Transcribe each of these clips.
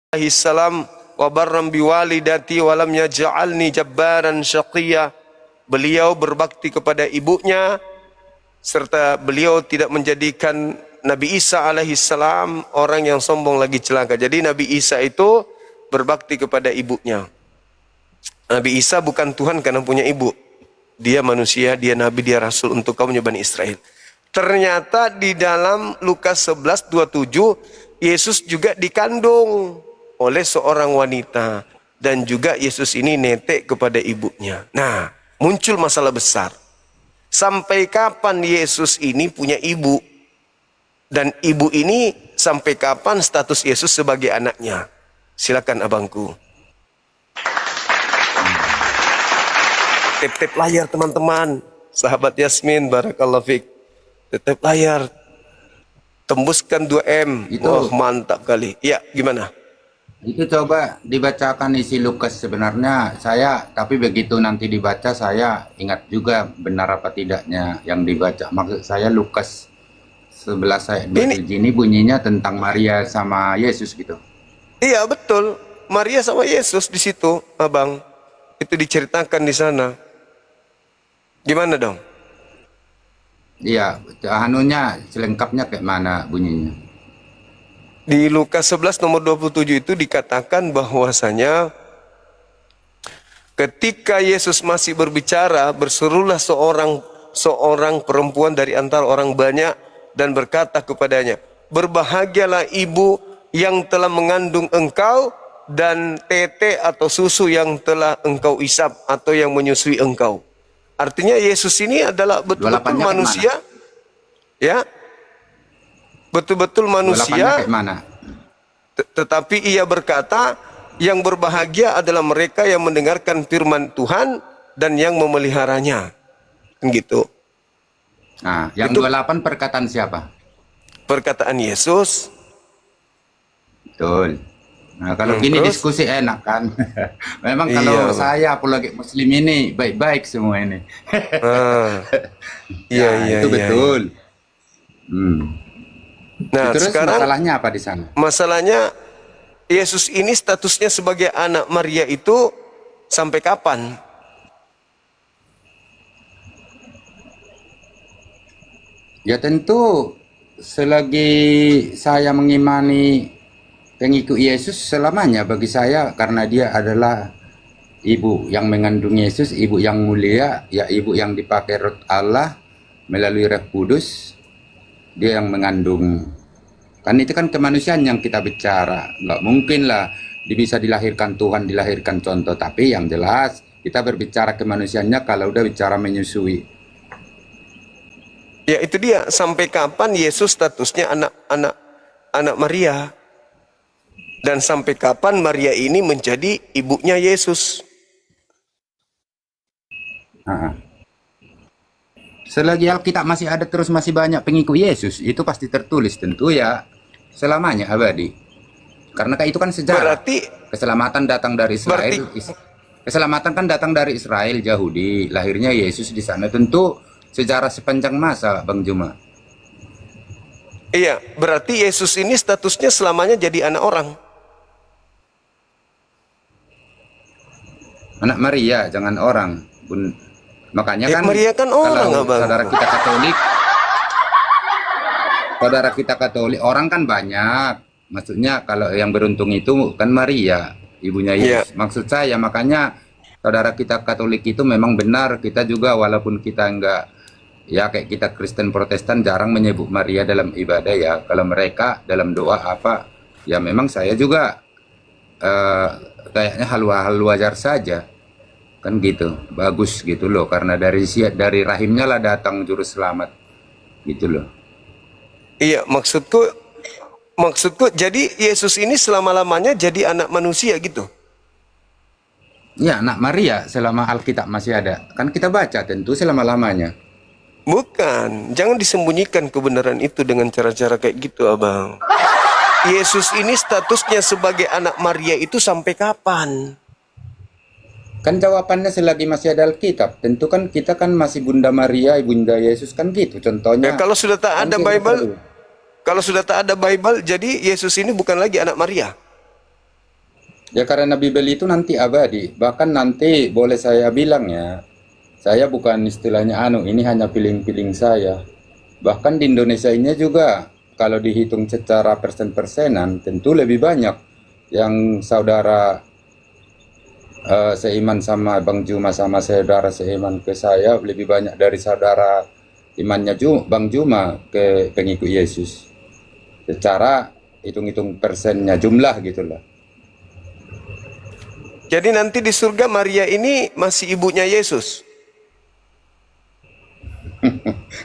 alaihi salam wa barram biwalidati wa lam yaj'alni jabbaran syaqiyya. Beliau berbakti kepada ibunya serta beliau tidak menjadikan Nabi Isa alaihi salam orang yang sombong lagi celaka. Jadi Nabi Isa itu berbakti kepada ibunya. Nabi Isa bukan Tuhan karena punya ibu. Dia manusia, dia nabi, dia rasul untuk kaumnya Bani Israel. Ternyata di dalam Lukas 11:27 Yesus juga dikandung oleh seorang wanita dan juga Yesus ini netek kepada ibunya. Nah, muncul masalah besar. Sampai kapan Yesus ini punya ibu? Dan ibu ini sampai kapan status Yesus sebagai anaknya? Silakan abangku. Tap-tap layar teman-teman. Sahabat Yasmin, barakallahu fiik. Tap-tap layar. Tembuskan 2M. Itu. Wah, mantap kali. Ya, gimana? Itu coba dibacakan isi Lukas sebenarnya tapi begitu nanti dibaca saya ingat juga benar apa tidaknya yang dibaca. Maksud saya Lukas 11 ayat 27 ini bunyinya tentang Maria sama Yesus gitu. Iya, betul. Maria sama Yesus di situ, Abang. Itu diceritakan di sana. Gimana dong? Iya, anunya selengkapnya kayak mana bunyinya? Di Lukas 11 nomor 27 itu dikatakan bahwasanya ketika Yesus masih berbicara, berserulah seorang perempuan dari antara orang banyak dan berkata kepadanya, "Berbahagialah ibu yang telah mengandung engkau dan tete atau susu yang telah engkau isap atau yang menyusui engkau." Artinya Yesus ini adalah betul-betul manusia, ya, betul-betul manusia. Tetapi ia berkata, yang berbahagia adalah mereka yang mendengarkan firman Tuhan dan yang memeliharanya. Gitu. Nah, yang itu, 28 perkataan siapa? Perkataan Yesus. Betul. Nah, kalau gini terus, diskusi enak kan. Memang kalau saya apalagi muslim ini baik-baik semua ini. Iya, itu betul. Nah, terus sekarang masalahnya apa di sana? Masalahnya Yesus ini statusnya sebagai anak Maria itu sampai kapan? Ya tentu selagi saya mengimani pengikut Yesus selamanya bagi saya, karena dia adalah ibu yang mengandung Yesus, ibu yang mulia, ya ibu yang dipakai Roh Allah melalui Roh Kudus, dia yang mengandung. Kan itu kan kemanusiaan yang kita bicara, nggak mungkin lah bisa dilahirkan Tuhan, dilahirkan contoh, tapi yang jelas kita berbicara kemanusiaannya kalau udah bicara menyusui. Ya itu dia, sampai kapan Yesus statusnya anak Maria? Dan sampai kapan Maria ini menjadi ibunya Yesus? Selagi Alkitab masih ada terus masih banyak pengikut Yesus, itu pasti tertulis tentu ya selamanya abadi. Karena itu kan sejarah. Berarti keselamatan datang dari Israel. Keselamatan kan datang dari Israel Yahudi. Lahirnya Yesus di sana tentu sejarah sepanjang masa, Bang Juma. Iya, berarti Yesus ini statusnya selamanya jadi anak orang. Anak Maria, jangan orang. Makanya kan Maria kan orang, kalau Abang. saudara kita Katolik, orang kan banyak. Maksudnya kalau yang beruntung itu kan Maria, ibunya Yesus. Maksud saya makanya saudara kita Katolik itu memang benar, kita juga walaupun kita enggak, ya kayak kita Kristen Protestan jarang menyebut Maria dalam ibadah ya. Kalau mereka dalam doa apa, ya memang saya juga kayaknya hal wajar saja. Kan gitu, bagus gitu loh, karena dari rahimnya lah datang juru selamat gitu loh. Iya, maksudku jadi Yesus ini selama-lamanya jadi anak manusia gitu. Ya, anak Maria selama Alkitab masih ada. Kan kita baca tentu selama-lamanya. Bukan, jangan disembunyikan kebenaran itu dengan cara-cara kayak gitu, Abang. Yesus ini statusnya sebagai anak Maria itu sampai kapan? Kan jawabannya selagi masih ada Alkitab. Tentu kan kita kan masih Bunda Maria, Ibunda Yesus kan gitu contohnya. Kalau sudah tak ada Bible, jadi Yesus ini bukan lagi anak Maria. Ya karena Bible itu nanti abadi. Bahkan nanti boleh saya bilang ya, saya bukan istilahnya ini hanya feeling-feeling saya. Bahkan di Indonesia ini juga kalau dihitung secara persen-persenan tentu lebih banyak yang saudara seiman sama Bang Juma sama saudara seiman ke saya lebih banyak dari saudara imannya Bang Juma ke pengikut Yesus. Secara hitung-hitung persennya jumlah gitulah. Jadi nanti di surga Maria ini masih ibunya Yesus.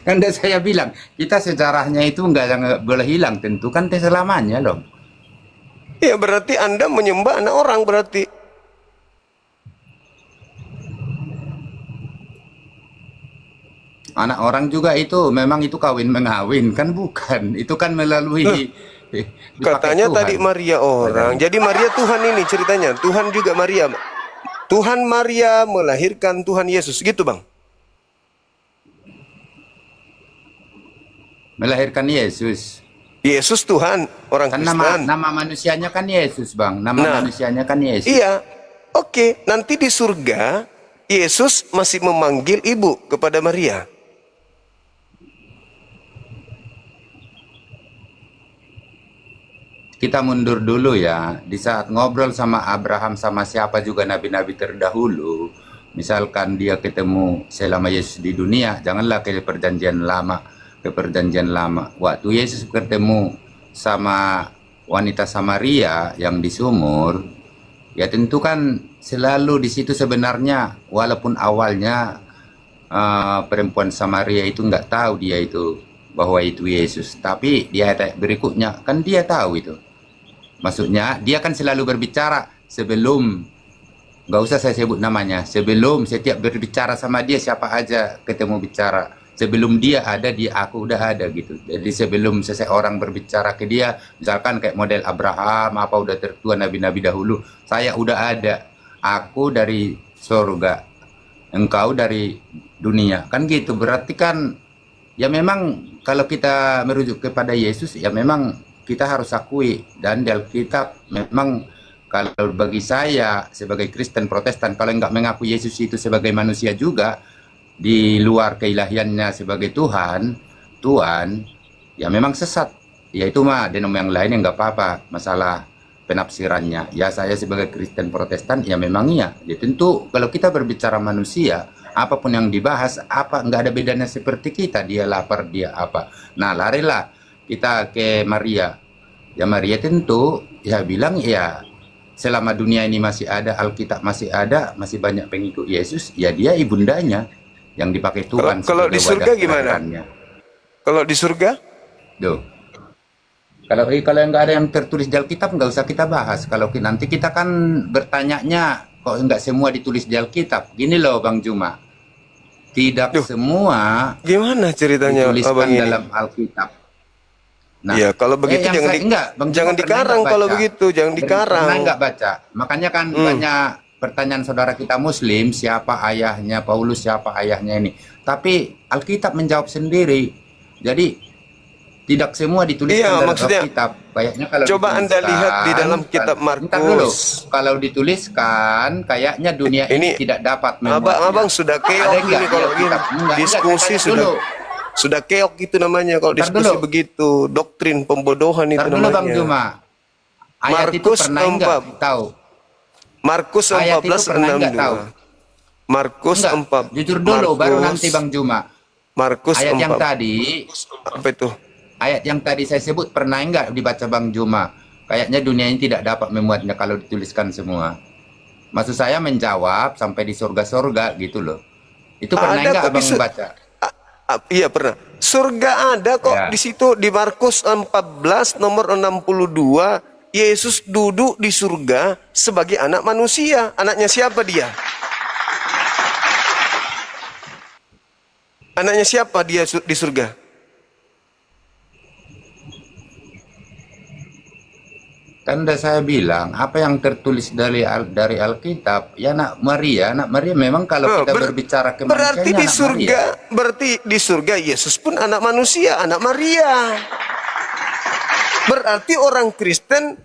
Kan saya bilang, kita sejarahnya itu nggak boleh hilang, tentu kan selamanya loh. Ya berarti Anda menyembah anak orang berarti. Anak orang juga itu memang itu kawin mengawin kan bukan? Itu kan melalui Katanya Tuhan. tadi Maria orang. Jadi Maria Tuhan ini ceritanya. Tuhan juga Maria. Tuhan Maria melahirkan Tuhan Yesus gitu Bang. Melahirkan Yesus. Yesus Tuhan orang Kan Kristen. nama manusianya kan Yesus, Bang. Nama manusianya kan Yesus. Iya. Oke, nanti di surga Yesus masih memanggil ibu kepada Maria. Kita mundur dulu ya. Di saat ngobrol sama Abraham sama siapa juga nabi-nabi terdahulu, misalkan dia ketemu selama Yesus di dunia, janganlah ke perjanjian lama. Ke perjanjian lama. Waktu Yesus ketemu sama wanita Samaria yang di sumur, ya tentu kan selalu di situ sebenarnya, walaupun awalnya perempuan Samaria itu nggak tahu dia itu bahwa itu Yesus, tapi di ayat berikutnya kan dia tahu itu. Maksudnya dia kan selalu berbicara sebelum, nggak usah saya sebut namanya, sebelum setiap berbicara sama dia siapa aja ketemu bicara, sebelum dia ada aku udah ada gitu. Jadi sebelum seseorang berbicara ke dia, misalkan kayak model Abraham apa udah tertua nabi-nabi dahulu, saya udah ada, aku dari surga, engkau dari dunia, kan gitu. Berarti kan ya memang kalau kita merujuk kepada Yesus ya memang kita harus akui, dan di Alkitab memang kalau bagi saya sebagai Kristen Protestan, kalau nggak mengaku Yesus itu sebagai manusia juga di luar keilahiannya sebagai Tuhan, ya memang sesat. Ya itu mah denom yang lain yang nggak apa-apa, masalah penafsirannya. Ya saya sebagai Kristen Protestan ya memang iya. Ya tentu kalau kita berbicara manusia, apapun yang dibahas, apa nggak ada bedanya seperti kita. Dia lapar, dia apa. Nah larilah kita ke Maria. Ya Maria tentu ya bilang ya selama dunia ini masih ada, Alkitab masih ada, masih banyak pengikut Yesus, ya dia ibundanya yang dipakai Tuhan. Kalau di surga gimana? Kalau di surga? Duh. Kalau nggak ada yang tertulis di Alkitab nggak usah kita bahas. Kalau nanti kita kan bertanyanya kok nggak semua ditulis di Alkitab. Gini loh Bang Juma, tidak semua gimana ceritanya dituliskan Abang dalam Alkitab. Nah, ya kalau begitu jangan dikarang kalau begitu, jangan dikarang. Pernah nggak baca? Makanya kan banyak pertanyaan saudara kita Muslim, siapa ayahnya Paulus, siapa ayahnya ini. Tapi Alkitab menjawab sendiri. Jadi tidak semua dituliskan dalam Alkitab. Kayaknya kalau coba Anda lihat di dalam kitab Markus. Kalau dituliskan, kayaknya dunia ini tidak dapat memuatnya. Abang sudah keok gini kalau gini. Diskusi sudah keok itu namanya kalau diskusi begitu. Doktrin pembodohan itu namanya. Bang Juma. Ayat Markus itu pernah enggak tahu? Markus 14:62. Markus 4. Jujur dulu baru nanti Bang Juma. Markus ayat 4. yang tadi. Apa itu? Ayat yang tadi saya sebut pernah enggak dibaca Bang Juma? Kayaknya dunia ini tidak dapat memuatnya kalau dituliskan semua. Maksud saya menjawab sampai di surga-surga gitu loh. Itu pernah enggak Abang membaca? Iya pernah. Surga ada kok di situ di Markus 14 nomor 62. Yesus duduk di surga sebagai anak manusia. Anaknya siapa dia? Anaknya siapa dia di surga? Kan udah saya bilang apa yang tertulis dari Alkitab ya anak Maria memang kalau kita berbicara ke berarti di surga Maria. Berarti di surga Yesus pun anak manusia, anak Maria. Berarti orang Kristen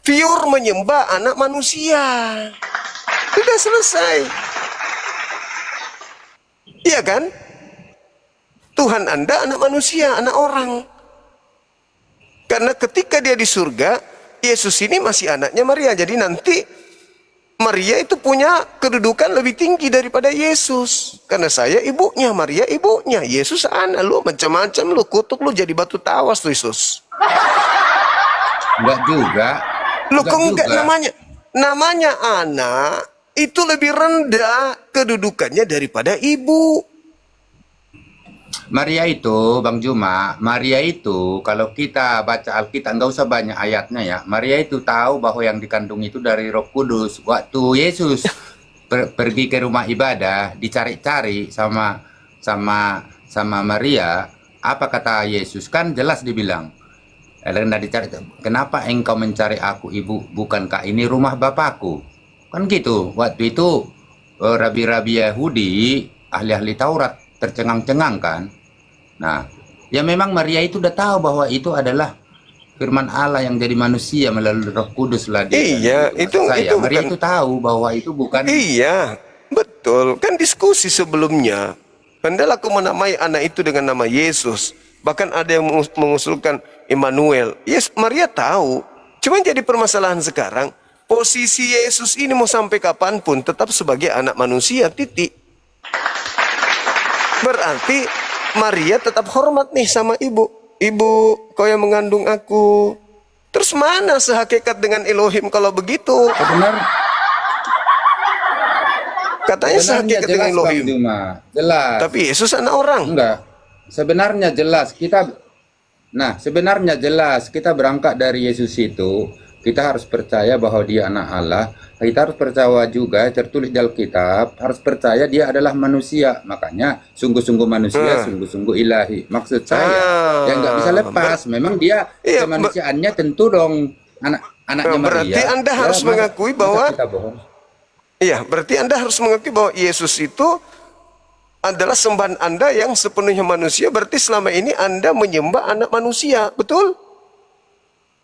pure menyembah anak manusia. Sudah selesai. Iya kan? Tuhan Anda anak manusia, anak orang. Karena ketika dia di surga, Yesus ini masih anaknya Maria. Jadi nanti Maria itu punya kedudukan lebih tinggi daripada Yesus. Karena saya ibunya, Maria ibunya. Yesus anak lu, macam-macam lu, kutuk lu jadi batu tawas tuh Yesus. Enggak juga. Lu kok enggak namanya anak itu lebih rendah kedudukannya daripada ibu. Maria itu, Bang Juma, Maria itu kalau kita baca Alkitab, nggak usah banyak ayatnya ya. Maria itu tahu bahwa yang dikandung itu dari Roh Kudus. Waktu Yesus pergi ke rumah ibadah, dicari-cari sama Maria, apa kata Yesus? Kan jelas dibilang, karena dicari, kenapa engkau mencari aku, ibu? Bukankah ini rumah Bapakku? Kan gitu. Waktu itu rabi-rabi Yahudi, ahli-ahli Taurat tercengang-cengang kan. Nah, ya memang Maria itu udah tahu bahwa itu adalah firman Allah yang jadi manusia melalui Roh Kudus lah dia. Iya, itu Maria bukan, itu tahu bahwa itu bukan. iya, betul. Kan diskusi sebelumnya. Hendalah aku menamai anak itu dengan nama Yesus. Bahkan ada yang mengusulkan Immanuel. Yes, Maria tahu. Cuma jadi permasalahan sekarang, posisi Yesus ini mau sampai kapanpun tetap sebagai anak manusia, titik. Berarti Maria tetap hormat nih sama ibu. Ibu, kau yang mengandung aku. Terus mana sehakikat dengan Elohim kalau begitu? Katanya sehakikat dengan Elohim. Jelas. Tapi Yesus anak orang. Enggak. Sebenarnya jelas kita berangkat dari Yesus itu, kita harus percaya bahwa dia anak Allah. Kita harus percaya juga, tertulis di Alkitab, harus percaya dia adalah manusia. Makanya sungguh-sungguh manusia, sungguh-sungguh ilahi. Maksud saya, yang nggak bisa lepas. Memang dia kemanusiaannya tentu dong anaknya Maria. Berarti Anda harus mengakui bahwa berarti Anda harus mengakui bahwa Yesus itu adalah sembahan Anda yang sepenuhnya manusia. Berarti selama ini Anda menyembah anak manusia, betul?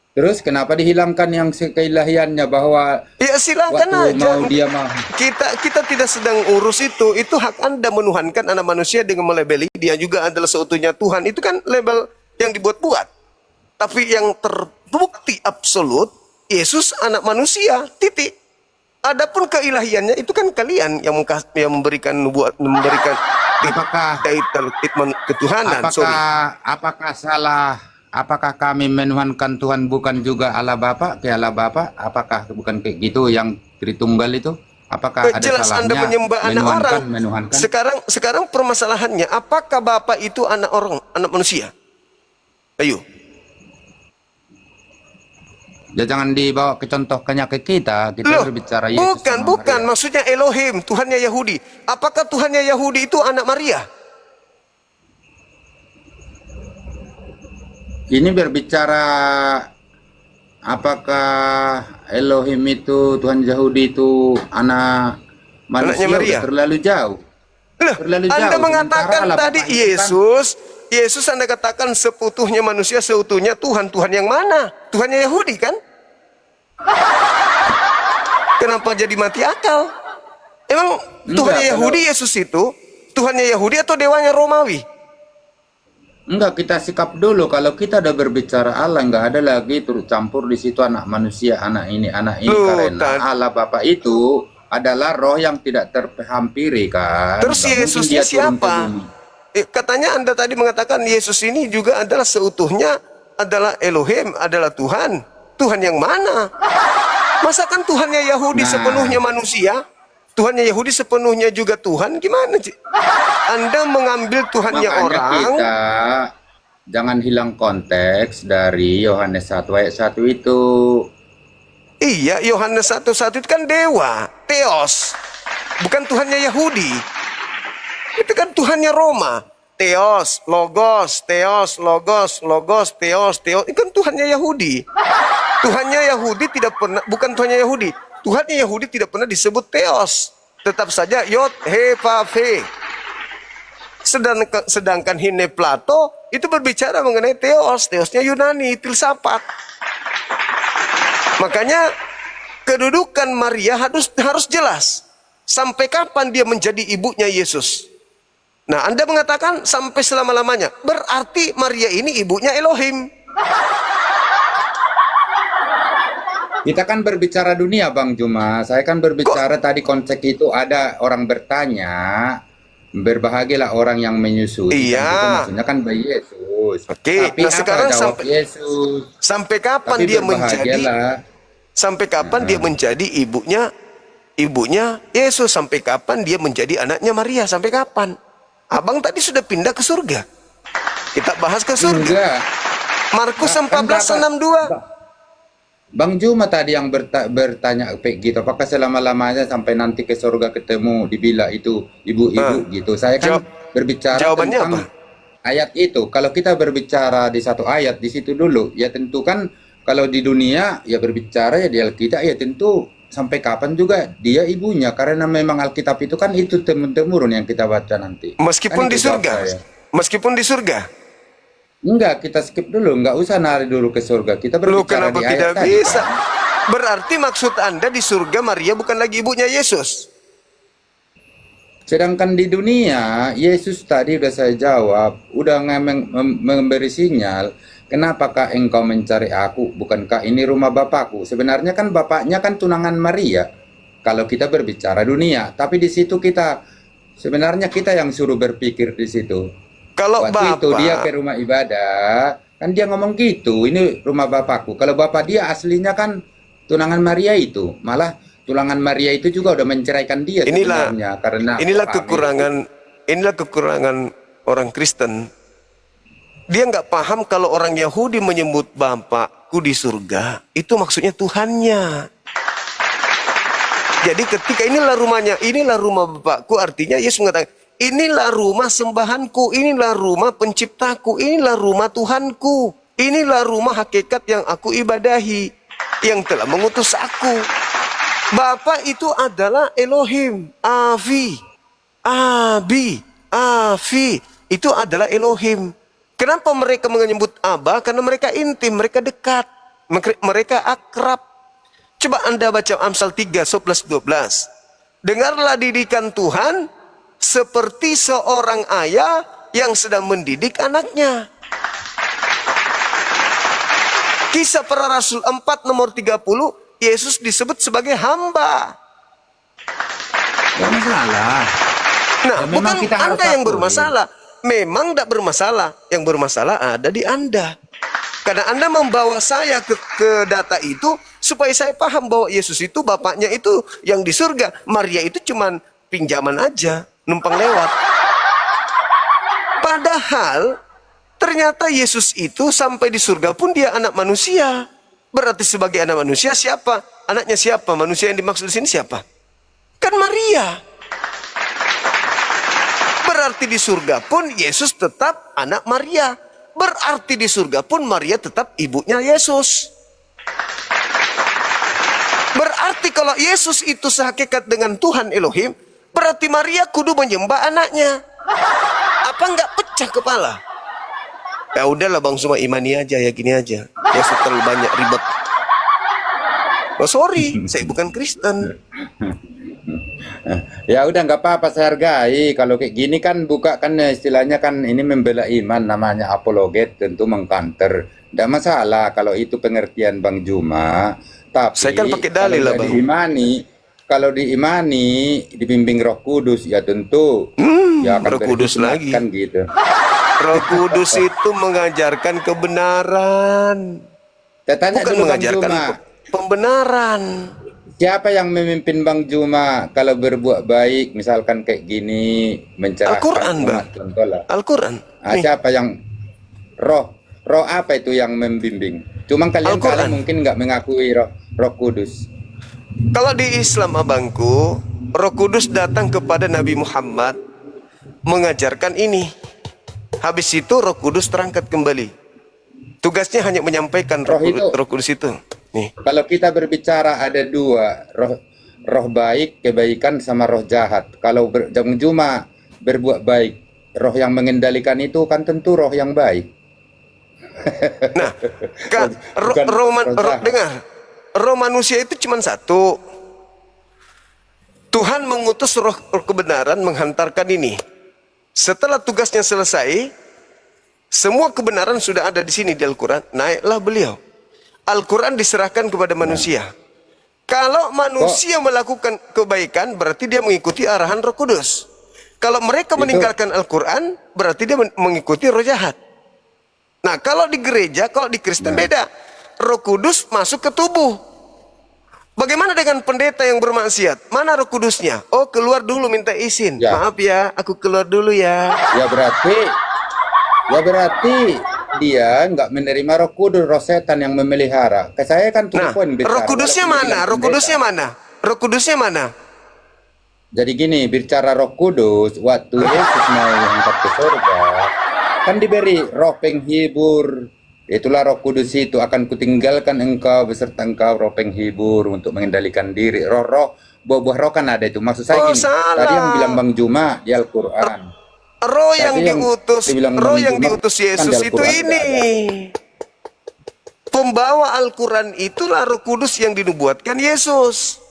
Terus kenapa dihilangkan yang keilahiannya bahwa ya silakan aja. Mau dia mau. Kita tidak sedang urus itu. Itu hak Anda menuhankan anak manusia dengan melabeli dia juga adalah seutuhnya Tuhan. Itu kan label yang dibuat-buat. Tapi yang terbukti absolut, Yesus anak manusia, titik. Adapun keilahiannya itu kan kalian yang memberikan apakah ketuhanan. Apakah salah? Apakah kami menuhankan Tuhan bukan juga Allah Bapa, ke Allah Bapa? Apakah bukan kayak gitu yang Tritunggal itu? Apakah ada jelas salahnya Anda menyembah anak orang? Menuhankan? Sekarang permasalahannya, apakah Bapa itu anak orang, anak manusia? Ayo. Ya jangan dibawa ke contohnya ke kita berbicara Yesus. Bukan, maksudnya Elohim, Tuhannya Yahudi. Apakah Tuhannya Yahudi itu anak Maria? Ini berbicara apakah Elohim itu, Tuhan Yahudi itu anak manusia? Maria. Terlalu jauh. Anda mengatakan tadi Yesus Anda katakan seutuhnya manusia, seutuhnya Tuhan. Tuhan yang mana? Tuhannya Yahudi kan? Kenapa jadi mati akal? Emang Tuhannya Yahudi Yesus itu Tuhannya Yahudi atau dewanya Romawi? Enggak, kita sikap dulu. Kalau kita udah berbicara Allah, nggak ada lagi turut campur di situ anak manusia, anak ini karena Allah Bapa itu adalah roh yang tidak terhampiri kan. Terus Yesusnya siapa? Katanya Anda tadi mengatakan Yesus ini juga adalah seutuhnya adalah Elohim, adalah Tuhan. Tuhan yang mana? Masakan Tuhannya Yahudi sepenuhnya manusia? Tuhannya Yahudi sepenuhnya juga Tuhan, gimana sih? Anda mengambil Tuhannya orang. Kita jangan hilang konteks dari Yohanes 1 ayat 1 itu. Iya, Yohanes 1:1 itu kan dewa, Theos. Bukan Tuhannya Yahudi. Itu kan Tuhannya Roma. Theos, Logos, Theos, Logos, Logos, Theos, Theos. Itu kan Tuhannya Yahudi. Tuhannya Yahudi tidak pernah, bukan Tuhannya Yahudi. Tuhannya Yahudi tidak pernah disebut Theos. Tetap saja Yod, He, Pa, Fe. Sedangkan Hine Plato itu berbicara mengenai Theos. Theosnya Yunani, filsafat. Makanya kedudukan Maria harus jelas. Sampai kapan dia menjadi ibunya Yesus? Nah, Anda mengatakan sampai selama-lamanya. Berarti Maria ini ibunya Elohim. Kita kan berbicara dunia, Bang Juma. Saya kan berbicara tadi konsep itu ada orang bertanya, berbahagialah orang yang menyusui. Iya. Kan gitu, maksudnya kan bayi Yesus. Oke, Tapi nah apa sekarang jawab Yesus? sampai kapan Tapi dia menjadi? berbahagialah. Sampai kapan dia menjadi ibunya Yesus? Sampai kapan dia menjadi anaknya Maria? Sampai kapan? Abang tadi sudah pindah ke surga. Kita bahas ke surga. Enggak. Markus Kan 14:62. Bang Juma tadi yang bertanya gitu, apakah selama-lamanya sampai nanti ke surga ketemu dibilang itu ibu-ibu gitu. Saya kan berbicara jawabannya tentang apa? ayat itu. Kalau kita berbicara di satu ayat di situ dulu, ya tentu kan kalau di dunia ya berbicara ya di Alkitab ya tentu sampai kapan juga dia ibunya, karena memang Alkitab itu kan itu temurun yang kita baca nanti. Meskipun Kan di itu surga. apa ya? Meskipun di surga. Enggak, kita skip dulu, enggak usah nari dulu ke surga. Kita Loh, berbicara kenapa di ayat tidak tadi, bisa? Pak. Berarti maksud Anda di surga Maria bukan lagi ibunya Yesus? Sedangkan di dunia, Yesus tadi udah saya jawab, udah memberi sinyal, kenapakah engkau mencari aku? Bukankah ini rumah Bapakku? Sebenarnya kan bapaknya kan tunangan Maria. Kalau kita berbicara dunia, tapi di situ kita sebenarnya kita yang suruh berpikir di situ. Kalau Waktu itu dia Bapak, ke rumah ibadah, kan dia ngomong gitu, ini rumah Bapakku. Kalau bapak dia aslinya kan tunangan Maria itu, malah tunangan Maria itu juga udah menceraikan dia sebenarnya karena inilah kekurangan orang Kristen. Dia nggak paham kalau orang Yahudi menyebut Bapakku di surga, itu maksudnya Tuhannya. Jadi ketika inilah rumahnya, inilah rumah Bapakku, artinya Yesus mengatakan, inilah rumah sembahanku, inilah rumah penciptaku, inilah rumah Tuhanku, inilah rumah hakikat yang aku ibadahi, yang telah mengutus aku. Bapa itu adalah Elohim, Avi, itu adalah Elohim. Kenapa mereka menyebut Aba? Karena mereka intim, mereka dekat, mereka akrab. Coba Anda baca Amsal 3:11-12. Dengarlah didikan Tuhan seperti seorang ayah yang sedang mendidik anaknya. Kisah Para Rasul 4 nomor 30, Yesus disebut sebagai hamba. Gak masalah. Nah, Ya, memang bukan kita harus Anda yang akui. bermasalah. Memang tidak bermasalah. Yang bermasalah ada di Anda. Karena Anda membawa saya ke data itu supaya saya paham bahwa Yesus itu bapaknya itu yang di surga. Maria itu cuman pinjaman aja, numpang lewat. Padahal ternyata Yesus itu sampai di surga pun dia anak manusia. Berarti sebagai anak manusia siapa? Anaknya siapa? Manusia yang dimaksud di sini siapa? Kan Maria. Berarti di surga pun Yesus tetap anak Maria. Berarti di surga pun Maria tetap ibunya Yesus. Berarti kalau Yesus itu sehakikat dengan Tuhan Elohim, berarti Maria kudu menyembah anaknya. Apa enggak pecah kepala? Ya udahlah Bang, semua imani aja, yakini aja. Ya terlalu banyak ribet. Oh sorry, saya bukan Kristen. Ya udah nggak apa-apa, saya hargai. Kalau kayak gini kan buka kan istilahnya kan ini membela iman, namanya apologet, tentu mengkanter. Tidak masalah kalau itu pengertian Bang Juma. Tapi Saya kan pakai dalil lah, Bang. Kalau diimani, dibimbing Roh Kudus ya tentu ya akan Roh Kudus berhikmat, lagi. kan gitu. Roh Kudus itu mengajarkan kebenaran. Saya tanya Bukan dulu Bang mengajarkan Juma, pembenaran. siapa yang memimpin Bang Juma kalau berbuat baik, misalkan kayak gini, mencerahkan Al-Quran, Bang. umat, contohlah. Al-Quran. Nih, Siapa yang roh apa itu yang membimbing? Cuma kalian Al-Quran. mungkin nggak mengakui roh Kudus. Kalau di Islam abangku, Roh Kudus datang kepada Nabi Muhammad mengajarkan ini. Habis itu Roh Kudus terangkat kembali. Tugasnya hanya menyampaikan Roh Kudus itu. Nih. Kalau kita berbicara ada dua, roh baik, kebaikan sama roh jahat. Kalau Bang Juma berbuat baik, roh yang mengendalikan itu kan tentu roh yang baik. Nah, dengar. roh manusia itu cuma satu. Tuhan mengutus roh kebenaran menghantarkan ini. Setelah tugasnya selesai, semua kebenaran sudah ada di sini di Al-Quran. Naiklah beliau. Al-Quran diserahkan kepada manusia. Kalau manusia melakukan kebaikan, berarti dia mengikuti arahan Roh Kudus. Kalau mereka meninggalkan Al-Quran, berarti dia mengikuti roh jahat. Nah, kalau di gereja, kalau di Kristen beda. Roh Kudus masuk ke tubuh. Bagaimana dengan pendeta yang bermaksiat? Mana Roh Kudusnya? Oh, keluar dulu minta izin. Ya. Maaf ya, aku keluar dulu ya. Ya berarti dia nggak menerima Roh Kudus, roh setan yang memelihara. Ke saya kan Nah, poin bicara. Roh Kudusnya mana? Roh Kudusnya mana? Roh Kudusnya mana? Jadi gini, bicara Roh Kudus, waktu Yesus mau angkat ke surga, kan diberi roh penghibur. Itulah Roh Kudus itu, akan kutinggalkan engkau beserta engkau roh penghibur untuk mengendalikan diri. Roh-roh, buah-buah roh kan ada itu. Maksud saya gini, tadi yang bilang Bang Juma di Al-Quran. Roh yang diutus, roh yang diutus Yesus kan di itu Al-Quran ini. Pembawa Al-Quran itulah Roh Kudus yang dinubuatkan Yesus.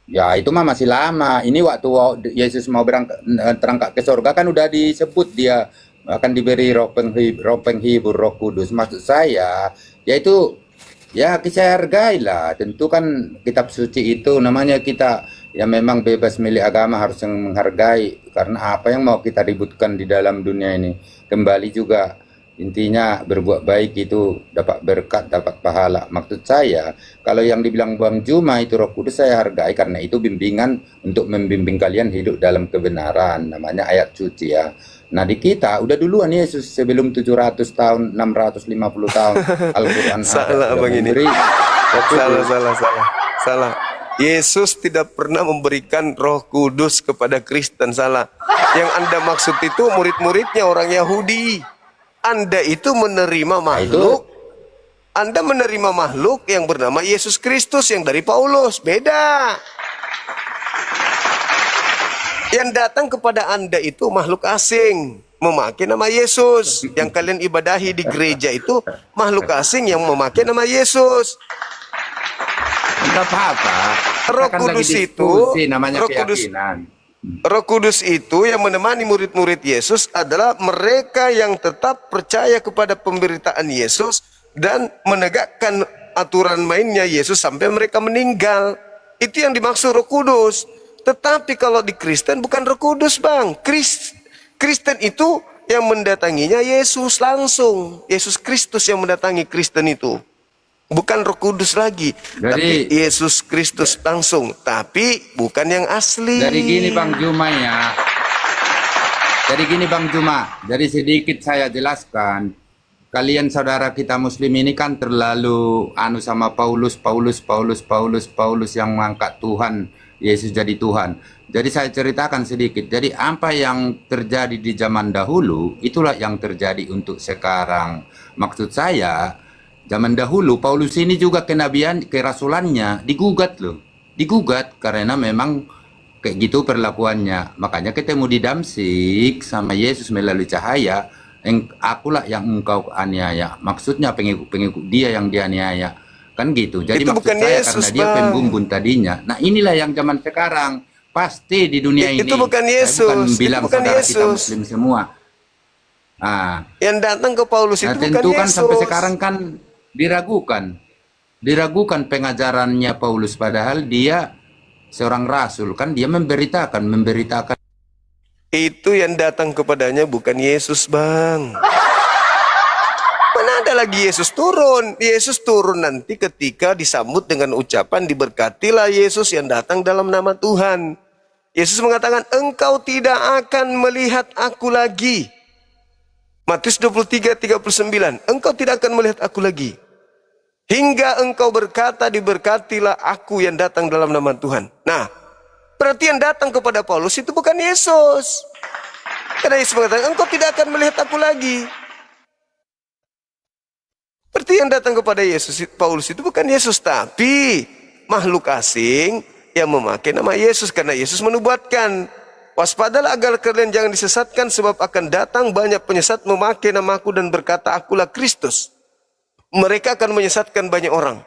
Ya itu mah masih lama. Ini waktu Yesus mau terangkat ke surga kan udah disebut dia akan diberi roh penghibur, roh kudus. Maksud saya, yaitu ya kita hargailah. Tentu kan kitab suci itu namanya kita ya memang bebas milik agama, harus menghargai. Karena apa yang mau kita ributkan di dalam dunia ini, kembali juga intinya berbuat baik itu dapat berkat, dapat pahala. Maksud saya, kalau yang dibilang Bang Juma itu Roh Kudus saya hargai, karena itu bimbingan untuk membimbing kalian hidup dalam kebenaran. Namanya ayat suci ya. Nah di kita udah duluan Yesus sebelum 700 tahun, 650 tahun Al-Quran salah Bang ini. Salah. Yesus tidak pernah memberikan Roh Kudus kepada Kristen, salah. Yang Anda maksud itu murid-muridnya orang Yahudi. Anda itu menerima makhluk. Anda menerima makhluk yang bernama Yesus Kristus yang dari Paulus. Beda. Yang datang kepada Anda itu makhluk asing, memakai nama Yesus. Yang kalian ibadahi di gereja itu makhluk asing yang memakai nama Yesus. Enggak apa-apa. Roh Kudus itu namanya Roh Kudus, keyakinan. Roh Kudus itu yang menemani murid-murid Yesus adalah mereka yang tetap percaya kepada pemberitaan Yesus dan menegakkan aturan mainnya Yesus sampai mereka meninggal. Itu yang dimaksud Roh Kudus. Tetapi kalau di Kristen bukan Roh Kudus, Bang. Kristen itu yang mendatanginya Yesus langsung. Yesus Kristus yang mendatangi Kristen itu. Bukan Roh Kudus lagi, tapi Yesus Kristus langsung, tapi bukan yang asli. Dari gini Bang Juma ya. Jadi sedikit saya jelaskan. Kalian saudara kita muslim ini kan terlalu sama Paulus yang mengangkat Tuhan, Yesus jadi Tuhan. Jadi saya ceritakan sedikit. Jadi apa yang terjadi di zaman dahulu, itulah yang terjadi untuk sekarang. Maksud saya, zaman dahulu Paulus ini juga kenabian, kerasulannya digugat loh. Digugat karena memang kayak gitu perlakuannya. Makanya ketemu di Damsyik sama Yesus melalui cahaya, akulah yang engkau aniaya. Maksudnya pengikut dia yang dianiaya. Kan gitu. Jadi itu maksud bukan saya Yesus, karena dia pembumbun tadinya. Nah inilah yang zaman sekarang. Pasti di dunia ini. Itu bukan Yesus. Saya bukan bilang itu bukan saudara Yesus. kita muslim semua. Yang datang ke Paulus itu bukan tentu kan Yesus. sampai sekarang kan diragukan pengajarannya Paulus, padahal dia seorang rasul, kan dia memberitakan. Itu yang datang kepadanya bukan Yesus, Bang. Mana ada lagi Yesus turun? Yesus turun nanti ketika disambut dengan ucapan diberkatilah Yesus yang datang dalam nama Tuhan. Yesus mengatakan, engkau tidak akan melihat aku lagi. Matius 23:39, engkau tidak akan melihat aku lagi. Hingga engkau berkata, diberkatilah aku yang datang dalam nama Tuhan. Nah, berarti yang datang kepada Paulus itu bukan Yesus. Karena Yesus mengatakan, engkau tidak akan melihat aku lagi. Berarti yang datang kepada Paulus itu bukan Yesus, tapi makhluk asing yang memakai nama Yesus. Karena Yesus menubuatkan, waspadalah agar kalian jangan disesatkan, sebab akan datang banyak penyesat memakai namaku dan berkata, akulah Kristus. Mereka akan menyesatkan banyak orang.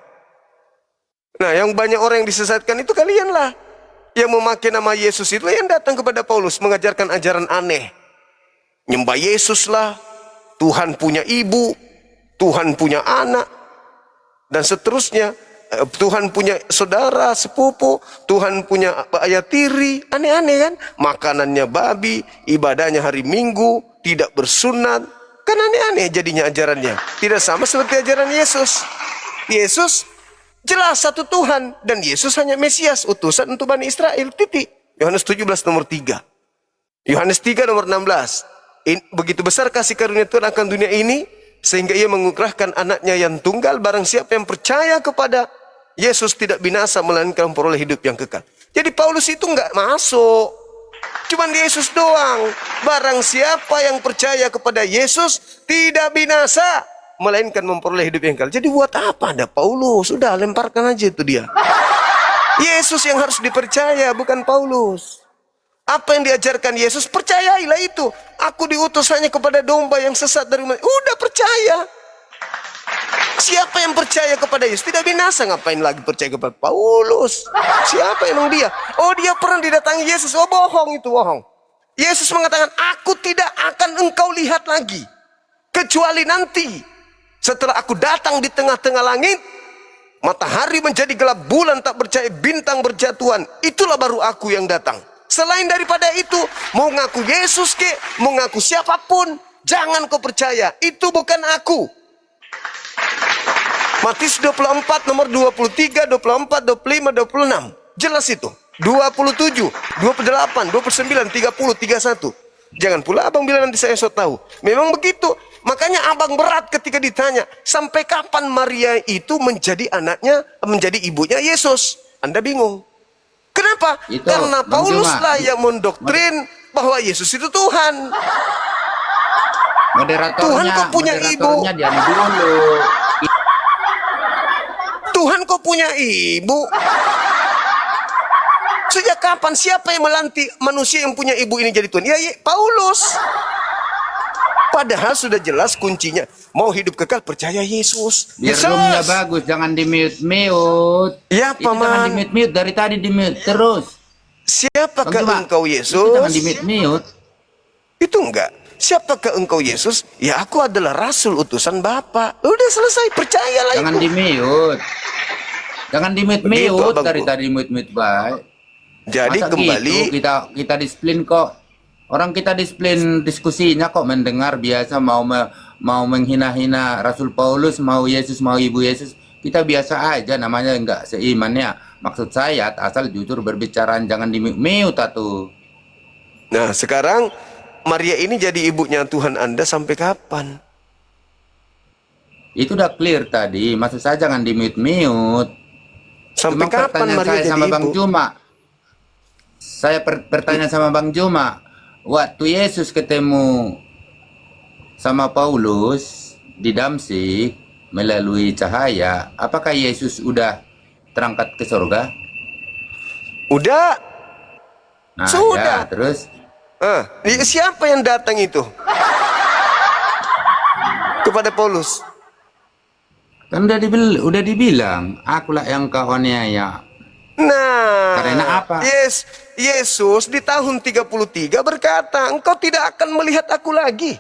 Nah, yang banyak orang yang disesatkan itu kalianlah. Yang memakai nama Yesus itu yang datang kepada Paulus mengajarkan ajaran aneh. Nyembah Yesus lah, Tuhan punya ibu, Tuhan punya anak, dan seterusnya. Tuhan punya saudara, sepupu, Tuhan punya ayah tiri, aneh-aneh kan? Makanannya babi, ibadahnya hari Minggu, tidak bersunat. Kan aneh-aneh jadinya ajarannya. Tidak sama seperti ajaran Yesus. Yesus jelas satu Tuhan, dan Yesus hanya Mesias, utusan untuk Bani Israel, titik. Yohanes 17 nomor 3. Yohanes 3 nomor 16. Begitu besar kasih karunia Tuhan akan dunia ini, sehingga ia mengukrahkan anaknya yang tunggal, barang siapa yang percaya kepada Yesus tidak binasa, melainkan memperoleh hidup yang kekal. Jadi Paulus itu nggak masuk, cuman Yesus doang. Barang siapa yang percaya kepada Yesus tidak binasa, melainkan memperoleh hidup yang kekal. Jadi buat apa ada Paulus? Sudah lemparkan aja itu dia. Yesus yang harus dipercaya, bukan Paulus. Apa yang diajarkan Yesus, percayailah itu. Aku diutus hanya kepada domba yang sesat dari umat. Udah percaya. Siapa yang percaya kepada Yesus tidak binasa, ngapain lagi percaya kepada Paulus? Siapa emang dia? Oh, dia pernah didatangi Yesus. Oh, bohong itu, bohong. Yesus mengatakan, aku tidak akan engkau lihat lagi, kecuali nanti setelah aku datang di tengah-tengah langit, matahari menjadi gelap, bulan tak bercahaya, bintang berjatuhan. Itulah baru aku yang datang. Selain daripada itu, mau ngaku Yesus ke, mau ngaku siapapun, jangan kau percaya. Itu bukan aku. Matius 24 nomor 23, 24, 25, 26. Jelas itu. 27, 28, 29, 30, 31. Jangan pula abang bilang nanti saya so tahu. Memang begitu. Makanya abang berat ketika ditanya, sampai kapan Maria itu menjadi anaknya, menjadi ibunya Yesus? Anda bingung. Kenapa? Itu, karena Paulus lah yang mendoktrin bahwa Yesus itu Tuhan. Tuhan kok punya ibu. Diam dulu. Tuhan kok punya ibu? Sejak kapan? Siapa yang melantik manusia yang punya ibu ini jadi Tuhan? Ya, Paulus. Padahal sudah jelas kuncinya. Mau hidup kekal, percaya Yesus. Biar Yesus. roomnya bagus, jangan di mute. Ya, Itu jangan di Paman. mute, dari tadi di mute terus. Siapakah Bang Juma, engkau Itu Yesus? jangan di mute. Itu enggak. Siapakah engkau Yesus? Ya, aku adalah rasul utusan Bapa. Udah selesai, percayalah Jangan itu. di mute. Jangan di mute, Begitu, abangku. dari tadi mute baik. Jadi Masa kembali gitu, kita disiplin kok. Orang kita disiplin diskusinya kok, mendengar biasa, mau menghina-hina Rasul Paulus, mau Yesus, mau Ibu Yesus. Kita biasa aja, namanya enggak seimannya. Maksud saya asal jujur berbicara, jangan di mute tuh. Nah, sekarang Maria ini jadi ibunya Tuhan Anda sampai kapan? Itu udah clear tadi. Maksud saya jangan di mute. Sampai Cuma kapan pertanyaan Maria saya jadi sama ibu? Bang Juma. Saya bertanya sama Bang Juma. Waktu Yesus ketemu sama Paulus di Damsyik melalui cahaya, apakah Yesus udah terangkat ke surga? Udah. Nah, Sudah. ya, terus Siapa yang datang itu? Kepada Paulus. kan udah dibilang, akulah yang kau aniaya. Nah, Karena apa? Yesus di tahun 33 berkata, engkau tidak akan melihat aku lagi.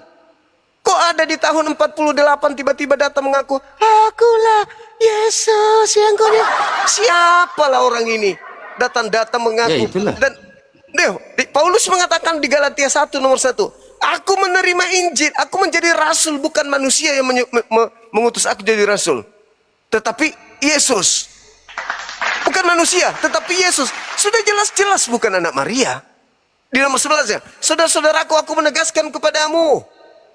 Kok ada di tahun 48 tiba-tiba datang mengaku, akulah Yesus yang kau lihat. Siapalah orang ini? Datang-datang mengaku. Ya, itulah. Dan Paulus mengatakan di Galatia 1 nomor 1, aku menerima Injil, aku menjadi rasul, bukan manusia yang mengutus aku jadi rasul, tetapi Yesus. Bukan manusia, tetapi Yesus. Sudah jelas-jelas bukan anak Maria. Di nomor 11 ya, saudara-saudaraku, aku menegaskan kepadamu.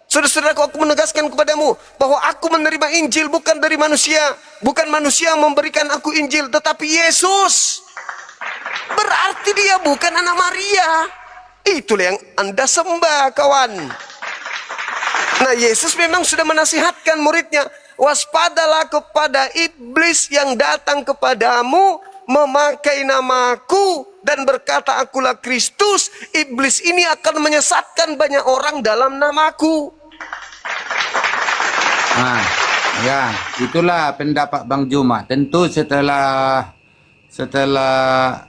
Saudara-saudaraku, aku menegaskan kepadamu bahwa aku menerima Injil bukan dari manusia. Bukan manusia yang memberikan aku Injil, tetapi Yesus. Berarti dia bukan anak Maria. Itulah yang Anda sembah, kawan. Nah, Yesus memang sudah menasihatkan muridnya, waspadalah kepada iblis yang datang kepadamu memakai namaku dan berkata akulah Kristus. Iblis ini akan menyesatkan banyak orang dalam namaku. Nah, ya, itulah pendapat Bang Juma. Tentu setelah setelah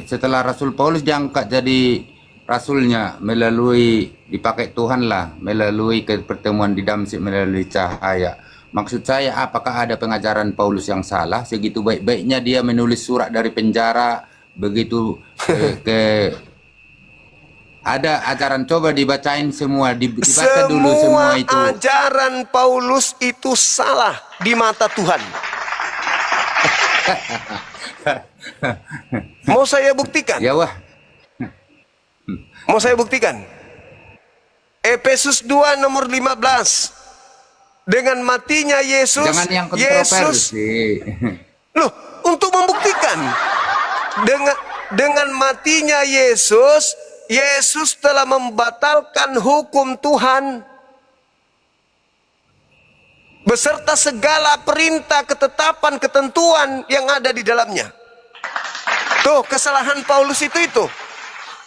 setelah Rasul Paulus diangkat jadi rasulnya melalui dipakai Tuhan lah melalui pertemuan di Damsyik melalui cahaya. Maksud saya, apakah ada pengajaran Paulus yang salah? Segitu baik-baiknya dia menulis surat dari penjara, begitu ada ajaran, coba dibacain semua, dibaca dulu semua itu. Semua ajaran Paulus itu salah di mata Tuhan. Mau saya buktikan? Ya wah. Mau saya buktikan? Efesus 2 nomor 15. Dengan matinya Yesus, Jangan yang kontroversi. Loh, untuk membuktikan dengan matinya Yesus, Yesus telah membatalkan hukum Tuhan beserta segala perintah, ketetapan, ketentuan yang ada di dalamnya. Tuh, kesalahan Paulus itu.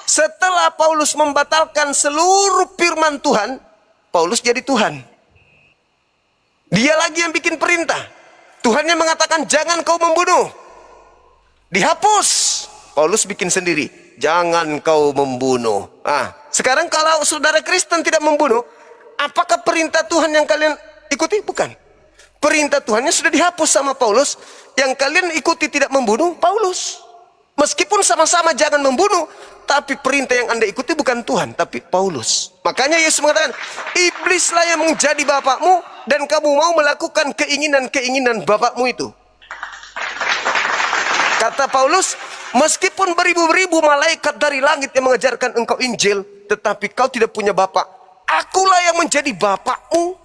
Setelah Paulus membatalkan seluruh firman Tuhan, Paulus jadi Tuhan. Dia lagi yang bikin perintah. Tuhannya mengatakan jangan kau membunuh. Dihapus. Paulus bikin sendiri. Jangan kau membunuh. Sekarang kalau saudara Kristen tidak membunuh, apakah perintah Tuhan yang kalian ikuti? Bukan. Perintah Tuhannya sudah dihapus sama Paulus. Yang kalian ikuti tidak membunuh, Paulus. Meskipun sama-sama jangan membunuh, tapi perintah yang Anda ikuti bukan Tuhan, tapi Paulus. Makanya Yesus mengatakan, iblislah yang menjadi bapakmu, dan kamu mau melakukan keinginan-keinginan bapakmu itu. Kata Paulus, meskipun beribu-ribu malaikat dari langit yang mengajarkan engkau Injil, tetapi kau tidak punya bapak, akulah yang menjadi bapakmu.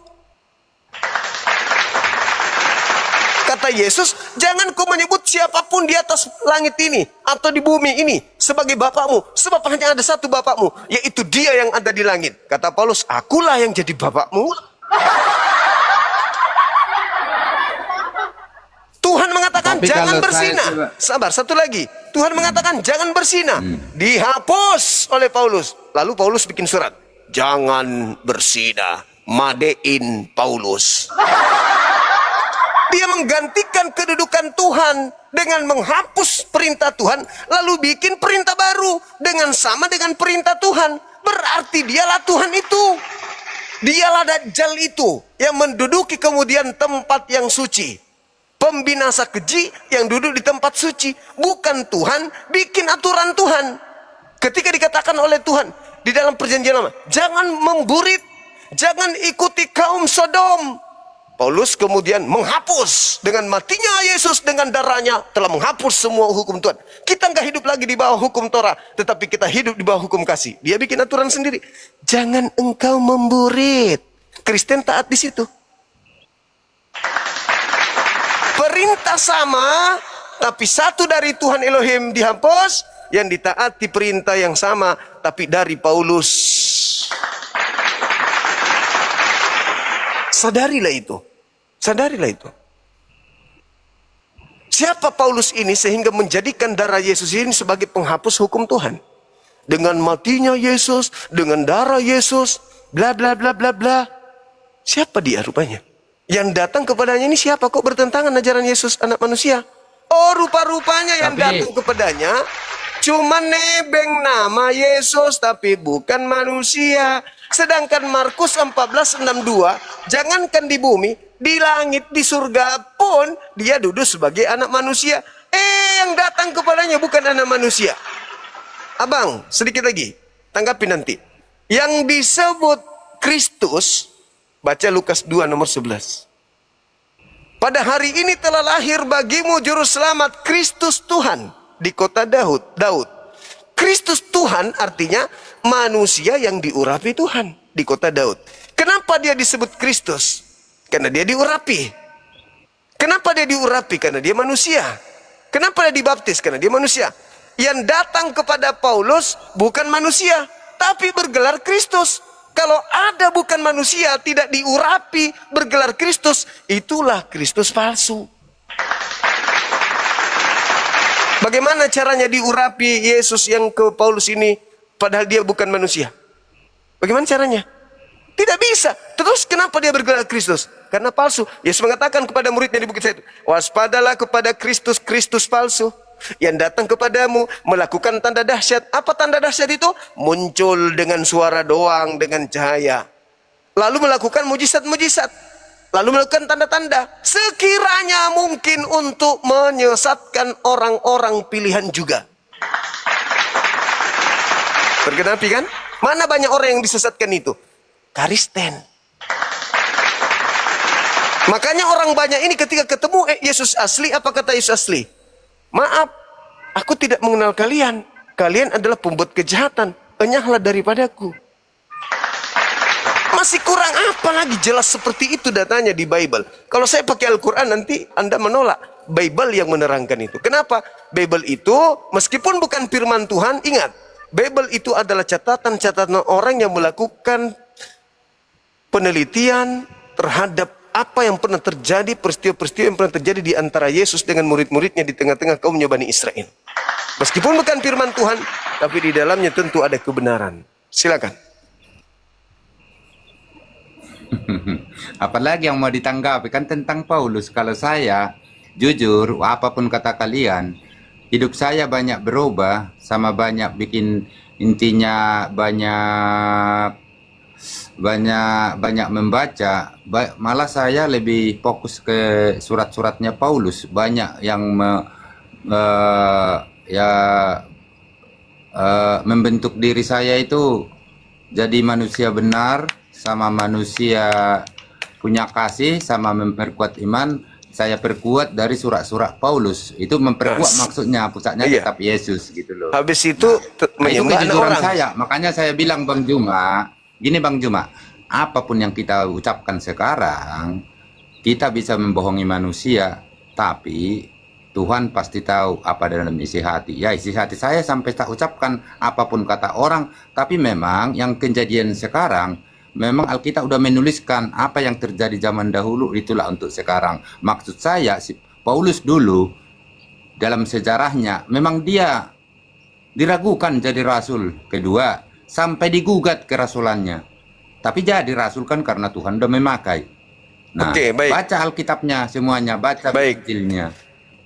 Kata Yesus, jangan kau menyebut siapapun di atas langit ini atau di bumi ini sebagai bapakmu, sebab hanya ada satu bapakmu, yaitu dia yang ada di langit. Kata Paulus, akulah yang jadi bapakmu. Tuhan mengatakan jangan berzina. Sabar, satu lagi. Tuhan mengatakan jangan berzina. Dihapus oleh Paulus. Lalu Paulus bikin surat, jangan berzina. Madein Paulus. Dia menggantikan kedudukan Tuhan dengan menghapus perintah Tuhan, lalu bikin perintah baru dengan sama dengan perintah Tuhan. Berarti dialah Tuhan itu. Dialah Dajjal itu yang menduduki kemudian tempat yang suci. Pembinasa keji yang duduk di tempat suci. Bukan Tuhan bikin aturan Tuhan. Ketika dikatakan oleh Tuhan di dalam perjanjian lama, jangan memburit, jangan ikuti kaum Sodom. Paulus kemudian menghapus dengan matinya Yesus, dengan darahnya telah menghapus semua hukum Tuhan. Kita nggak hidup lagi di bawah hukum Torah, tetapi kita hidup di bawah hukum kasih. Dia bikin aturan sendiri. Jangan engkau memburit. Kristen taat di situ. Perintah sama, tapi satu dari Tuhan Elohim dihapus, yang ditaati perintah yang sama, tapi dari Paulus. Sadarilah itu. Sadarilah itu. Siapa Paulus ini sehingga menjadikan darah Yesus ini sebagai penghapus hukum Tuhan? Dengan matinya Yesus, dengan darah Yesus, bla bla bla bla bla. Siapa dia rupanya? Yang datang kepadanya ini siapa? Kok bertentangan ajaran Yesus anak manusia? Oh, rupa-rupanya yang datang kepadanya cuma nebeng nama Yesus tapi bukan manusia. Sedangkan Markus 14:62, jangankan di bumi, di langit, di surga pun dia duduk sebagai anak manusia. Yang datang kepadanya bukan anak manusia. Abang, sedikit lagi, tanggapi nanti. Yang disebut Kristus, baca Lukas 2 nomor 11. Pada hari ini telah lahir bagimu juru selamat, Kristus Tuhan di kota Daud. Kristus Tuhan artinya manusia yang diurapi Tuhan di kota Daud. Kenapa dia disebut Kristus? Karena dia diurapi. Kenapa dia diurapi? Karena dia manusia. Kenapa dia dibaptis? Karena dia manusia. Yang datang kepada Paulus bukan manusia, tapi bergelar Kristus. Kalau ada bukan manusia, tidak diurapi, bergelar Kristus, itulah Kristus palsu. Bagaimana caranya diurapi Yesus yang ke Paulus ini, padahal dia bukan manusia? Bagaimana caranya? Tidak bisa. Terus kenapa dia bergelar Kristus? karena palsu. Yesus mengatakan kepada muridnya di bukit Zaitun, waspadalah kepada Kristus palsu yang datang kepadamu melakukan tanda dahsyat. Apa tanda dahsyat itu? Muncul dengan suara doang, dengan cahaya, lalu melakukan mujizat-mujizat, lalu melakukan tanda-tanda, sekiranya mungkin untuk menyesatkan orang-orang pilihan juga. Bergenapi kan? Mana banyak orang yang disesatkan itu? Kristen. Makanya orang banyak ini ketika ketemu Yesus asli, apa kata Yesus asli? Maaf, aku tidak mengenal kalian. Kalian adalah pembuat kejahatan. Enyahlah daripadaku. Masih kurang apa lagi? Jelas seperti itu datanya di Bible. Kalau saya pakai Al-Quran nanti Anda menolak. Bible yang menerangkan itu. Kenapa? Bible itu meskipun bukan firman Tuhan, ingat. Bible itu adalah catatan-catatan orang yang melakukan penelitian terhadap apa yang pernah terjadi, peristiwa-peristiwa yang pernah terjadi di antara Yesus dengan murid-muridnya di tengah-tengah kaumnya Bani Israel. Meskipun bukan firman Tuhan, tapi di dalamnya tentu ada kebenaran. Silakan. Apalagi yang mau ditanggapi kan tentang Paulus. Kalau saya jujur, apapun kata kalian, hidup saya banyak berubah, sama banyak bikin, intinya banyak membaca. Malah saya lebih fokus ke surat-suratnya Paulus. Banyak yang membentuk diri saya itu jadi manusia benar, sama manusia punya kasih, sama memperkuat iman. Saya perkuat dari surat-surat Paulus. Itu memperkuat maksudnya, pusatnya tetap Yesus gitu loh. Habis itu itu kejujuran saya. Makanya saya bilang Bang Juma, gini Bang Juma, apapun yang kita ucapkan sekarang, kita bisa membohongi manusia, tapi Tuhan pasti tahu apa dalam isi hati. Ya, isi hati saya sampai tak ucapkan apapun kata orang, tapi memang yang kejadian sekarang, memang Alkitab udah menuliskan apa yang terjadi zaman dahulu, itulah untuk sekarang. Maksud saya, si Paulus dulu dalam sejarahnya memang dia diragukan jadi rasul. Kedua, sampai digugat kerasulannya. Tapi jadi rasul kan karena Tuhan udah memakai. Nah, baca Alkitabnya semuanya, baca Injilnya.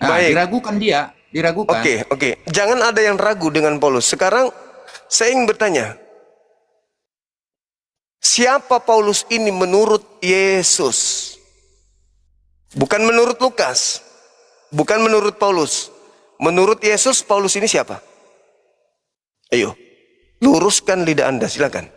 Nah, diragukan dia, diragukan. Oke. Jangan ada yang ragu dengan Paulus. Sekarang saya ingin bertanya, siapa Paulus ini menurut Yesus? Bukan menurut Lukas. Bukan menurut Paulus. Menurut Yesus, Paulus ini siapa? Ayo, luruskan lidah Anda, silakan.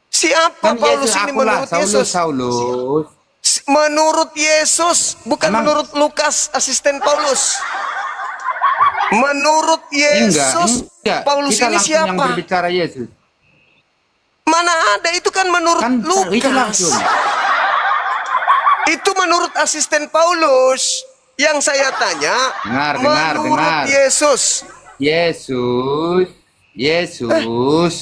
Siapa Paulus ini menurut Yesus? Menurut Yesus, bukan menurut Lukas, asisten Paulus. Menurut Yesus, Paulus ini siapa? Yang berbicara Yesus. Mana ada, itu kan menurut Lukas. Itu menurut asisten Paulus. Yang saya tanya, menurut Yesus. Yesus,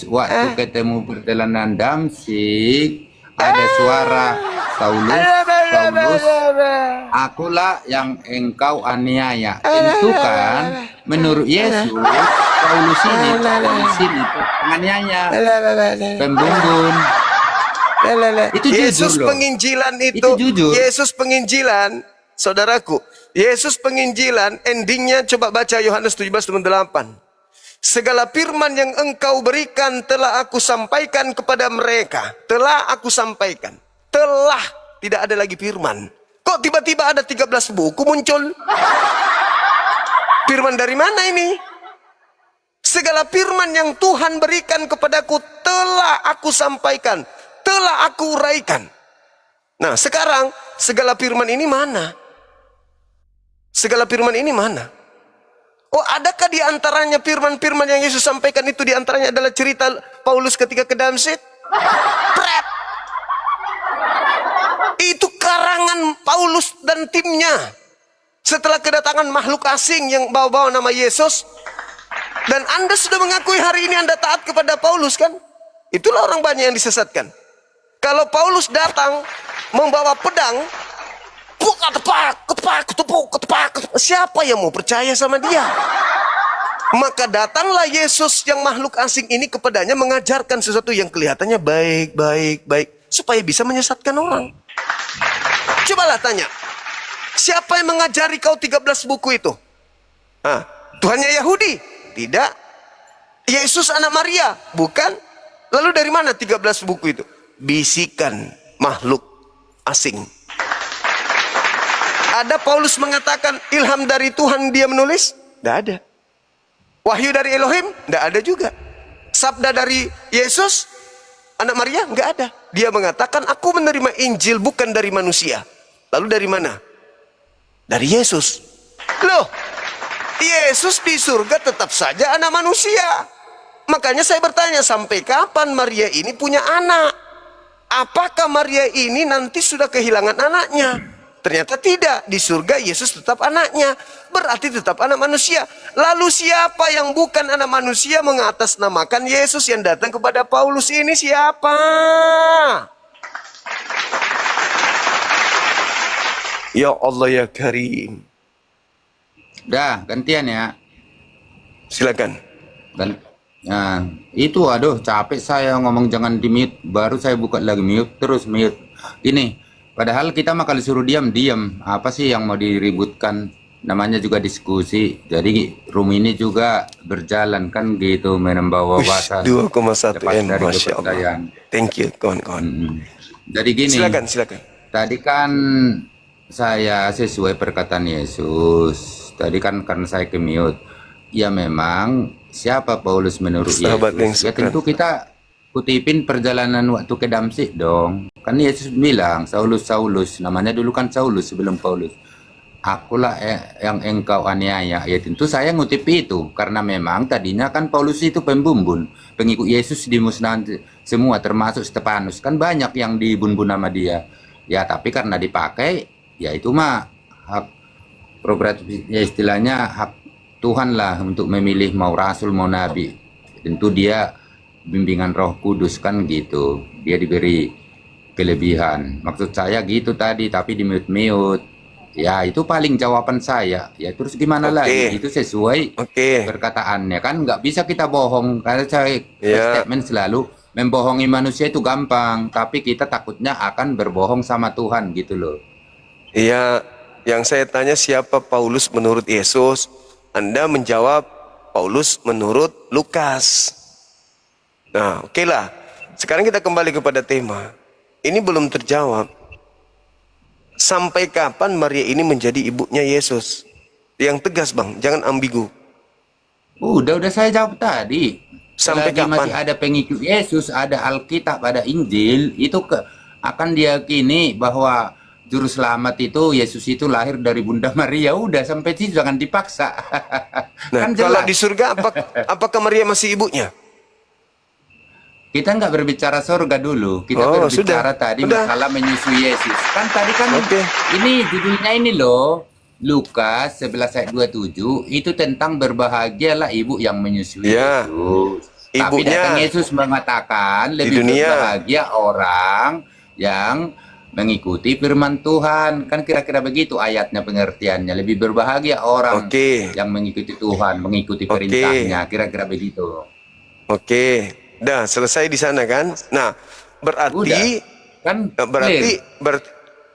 waktu ketemu perjalanan Damsyik, ada suara, Saulus, akulah yang engkau aniaya. Tentu kan, menurut Yesus, Paulus ini penganiaya, pembunuh. Itu Yesus jujur loh. penginjilan itu jujur. Yesus penginjilan, saudaraku. Yesus penginjilan, endingnya coba baca Yohanes 17:8. Segala firman yang engkau berikan telah aku sampaikan kepada mereka. Telah aku sampaikan. Telah, tidak ada lagi firman. Kok tiba-tiba ada 13 buku muncul? Firman dari mana ini? Segala firman yang Tuhan berikan kepadaku telah aku sampaikan. Telah aku uraikan. Nah, sekarang segala firman ini mana? Segala firman ini mana? Oh, adakah di antaranya firman-firman yang Yesus sampaikan itu di antaranya adalah cerita Paulus ketika ke Damsyik? Pret! Itu karangan Paulus dan timnya. Setelah kedatangan makhluk asing yang bawa-bawa nama Yesus. Dan Anda sudah mengakui hari ini Anda taat kepada Paulus kan? Itulah orang banyak yang disesatkan. Kalau Paulus datang membawa pedang, ketepuk, ketepak, ketepak, ketepuk, ketepak, ketepuk. Siapa yang mau percaya sama dia? Maka datanglah Yesus yang makhluk asing ini kepadanya mengajarkan sesuatu yang kelihatannya baik, baik, baik. Supaya bisa menyesatkan orang. Cobalah tanya. Siapa yang mengajari kau 13 buku itu? Tuhannya Yahudi? Tidak. Yesus anak Maria? Bukan. Lalu dari mana 13 buku itu? Bisikan makhluk asing. Ada Paulus mengatakan ilham dari Tuhan dia menulis? Tidak ada. Wahyu dari Elohim? Tidak ada juga. Sabda dari Yesus anak Maria? Nggak ada. Dia mengatakan aku menerima Injil bukan dari manusia. Lalu dari mana? Dari Yesus. Loh, Yesus di surga tetap saja anak manusia. Makanya saya bertanya, sampai kapan Maria ini punya anak? Apakah Maria ini nanti sudah kehilangan anaknya? Ternyata tidak. Di surga Yesus tetap anaknya. Berarti tetap anak manusia. Lalu siapa yang bukan anak manusia mengatasnamakan Yesus yang datang kepada Paulus ini siapa? Ya Allah ya Karim. Dah, gantian ya. Silakan. Dan nah, itu aduh capek saya ngomong jangan di mute, baru saya buka lagi mute terus mute. Ini padahal kita mah kalau suruh diam. Apa sih yang mau diributkan? Namanya juga diskusi. Jadi room ini juga berjalan kan gitu menambah wawasan. 2,1 M, Masya Allah. kepercayaan. Thank you kawan-kawan. Jadi gini. Silakan. Tadi kan saya sesuai perkataan Yesus. Tadi kan karena saya ke mute. Ya memang siapa Paulus menurut Yesus? Ya tentu kita kutipin perjalanan waktu ke Damsik dong. Kan Yesus bilang, Saulus, namanya dulu kan Saulus sebelum Paulus. Akulah yang engkau aniaya. Ya tentu saya ngutip itu. Karena memang tadinya kan Paulus itu pembumbun. Pengikut Yesus dimusnahkan semua termasuk Stefanus. Kan banyak yang dibun-bun nama dia. Ya tapi karena dipakai, ya itu mah hak prerogatif, ya istilahnya hak Tuhan lah untuk memilih mau rasul mau nabi. Tentu dia bimbingan Roh Kudus kan gitu. Dia diberi kelebihan. Maksud saya gitu tadi tapi di mute. Ya itu paling jawaban saya. Ya terus gimana lagi? Itu sesuai perkataannya kan nggak bisa kita bohong. Karena saya statement selalu membohongi manusia itu gampang, tapi kita takutnya akan berbohong sama Tuhan gitu loh. Iya, yang saya tanya siapa Paulus menurut Yesus? Anda menjawab Paulus menurut Lukas. Nah, oke lah. Sekarang kita kembali kepada tema. Ini belum terjawab. Sampai kapan Maria ini menjadi ibunya Yesus? Yang tegas bang, jangan ambigu. Udah saya jawab tadi. Sampai Selagi kapan? masih ada pengikut Yesus, ada Alkitab, ada Injil, itu akan diyakini bahwa juru selamat itu Yesus itu lahir dari Bunda Maria. Udah sampai situ jangan dipaksa. Nah, kan kalau jelas. di surga apakah Maria masih ibunya? Kita nggak berbicara surga dulu. Kita berbicara tadi masalah menyusui Yesus. Kan tadi kan ini judulnya ini loh. Lukas 11 ayat 27 itu tentang berbahagialah ibu yang menyusui Yesus. Tapi datang Yesus mengatakan lebih berbahagia orang yang mengikuti firman Tuhan. Kan kira-kira begitu ayatnya pengertiannya. Lebih berbahagia orang yang mengikuti Tuhan, mengikuti perintahnya. Kira-kira begitu. Dah selesai di sana kan? Nah, berarti kan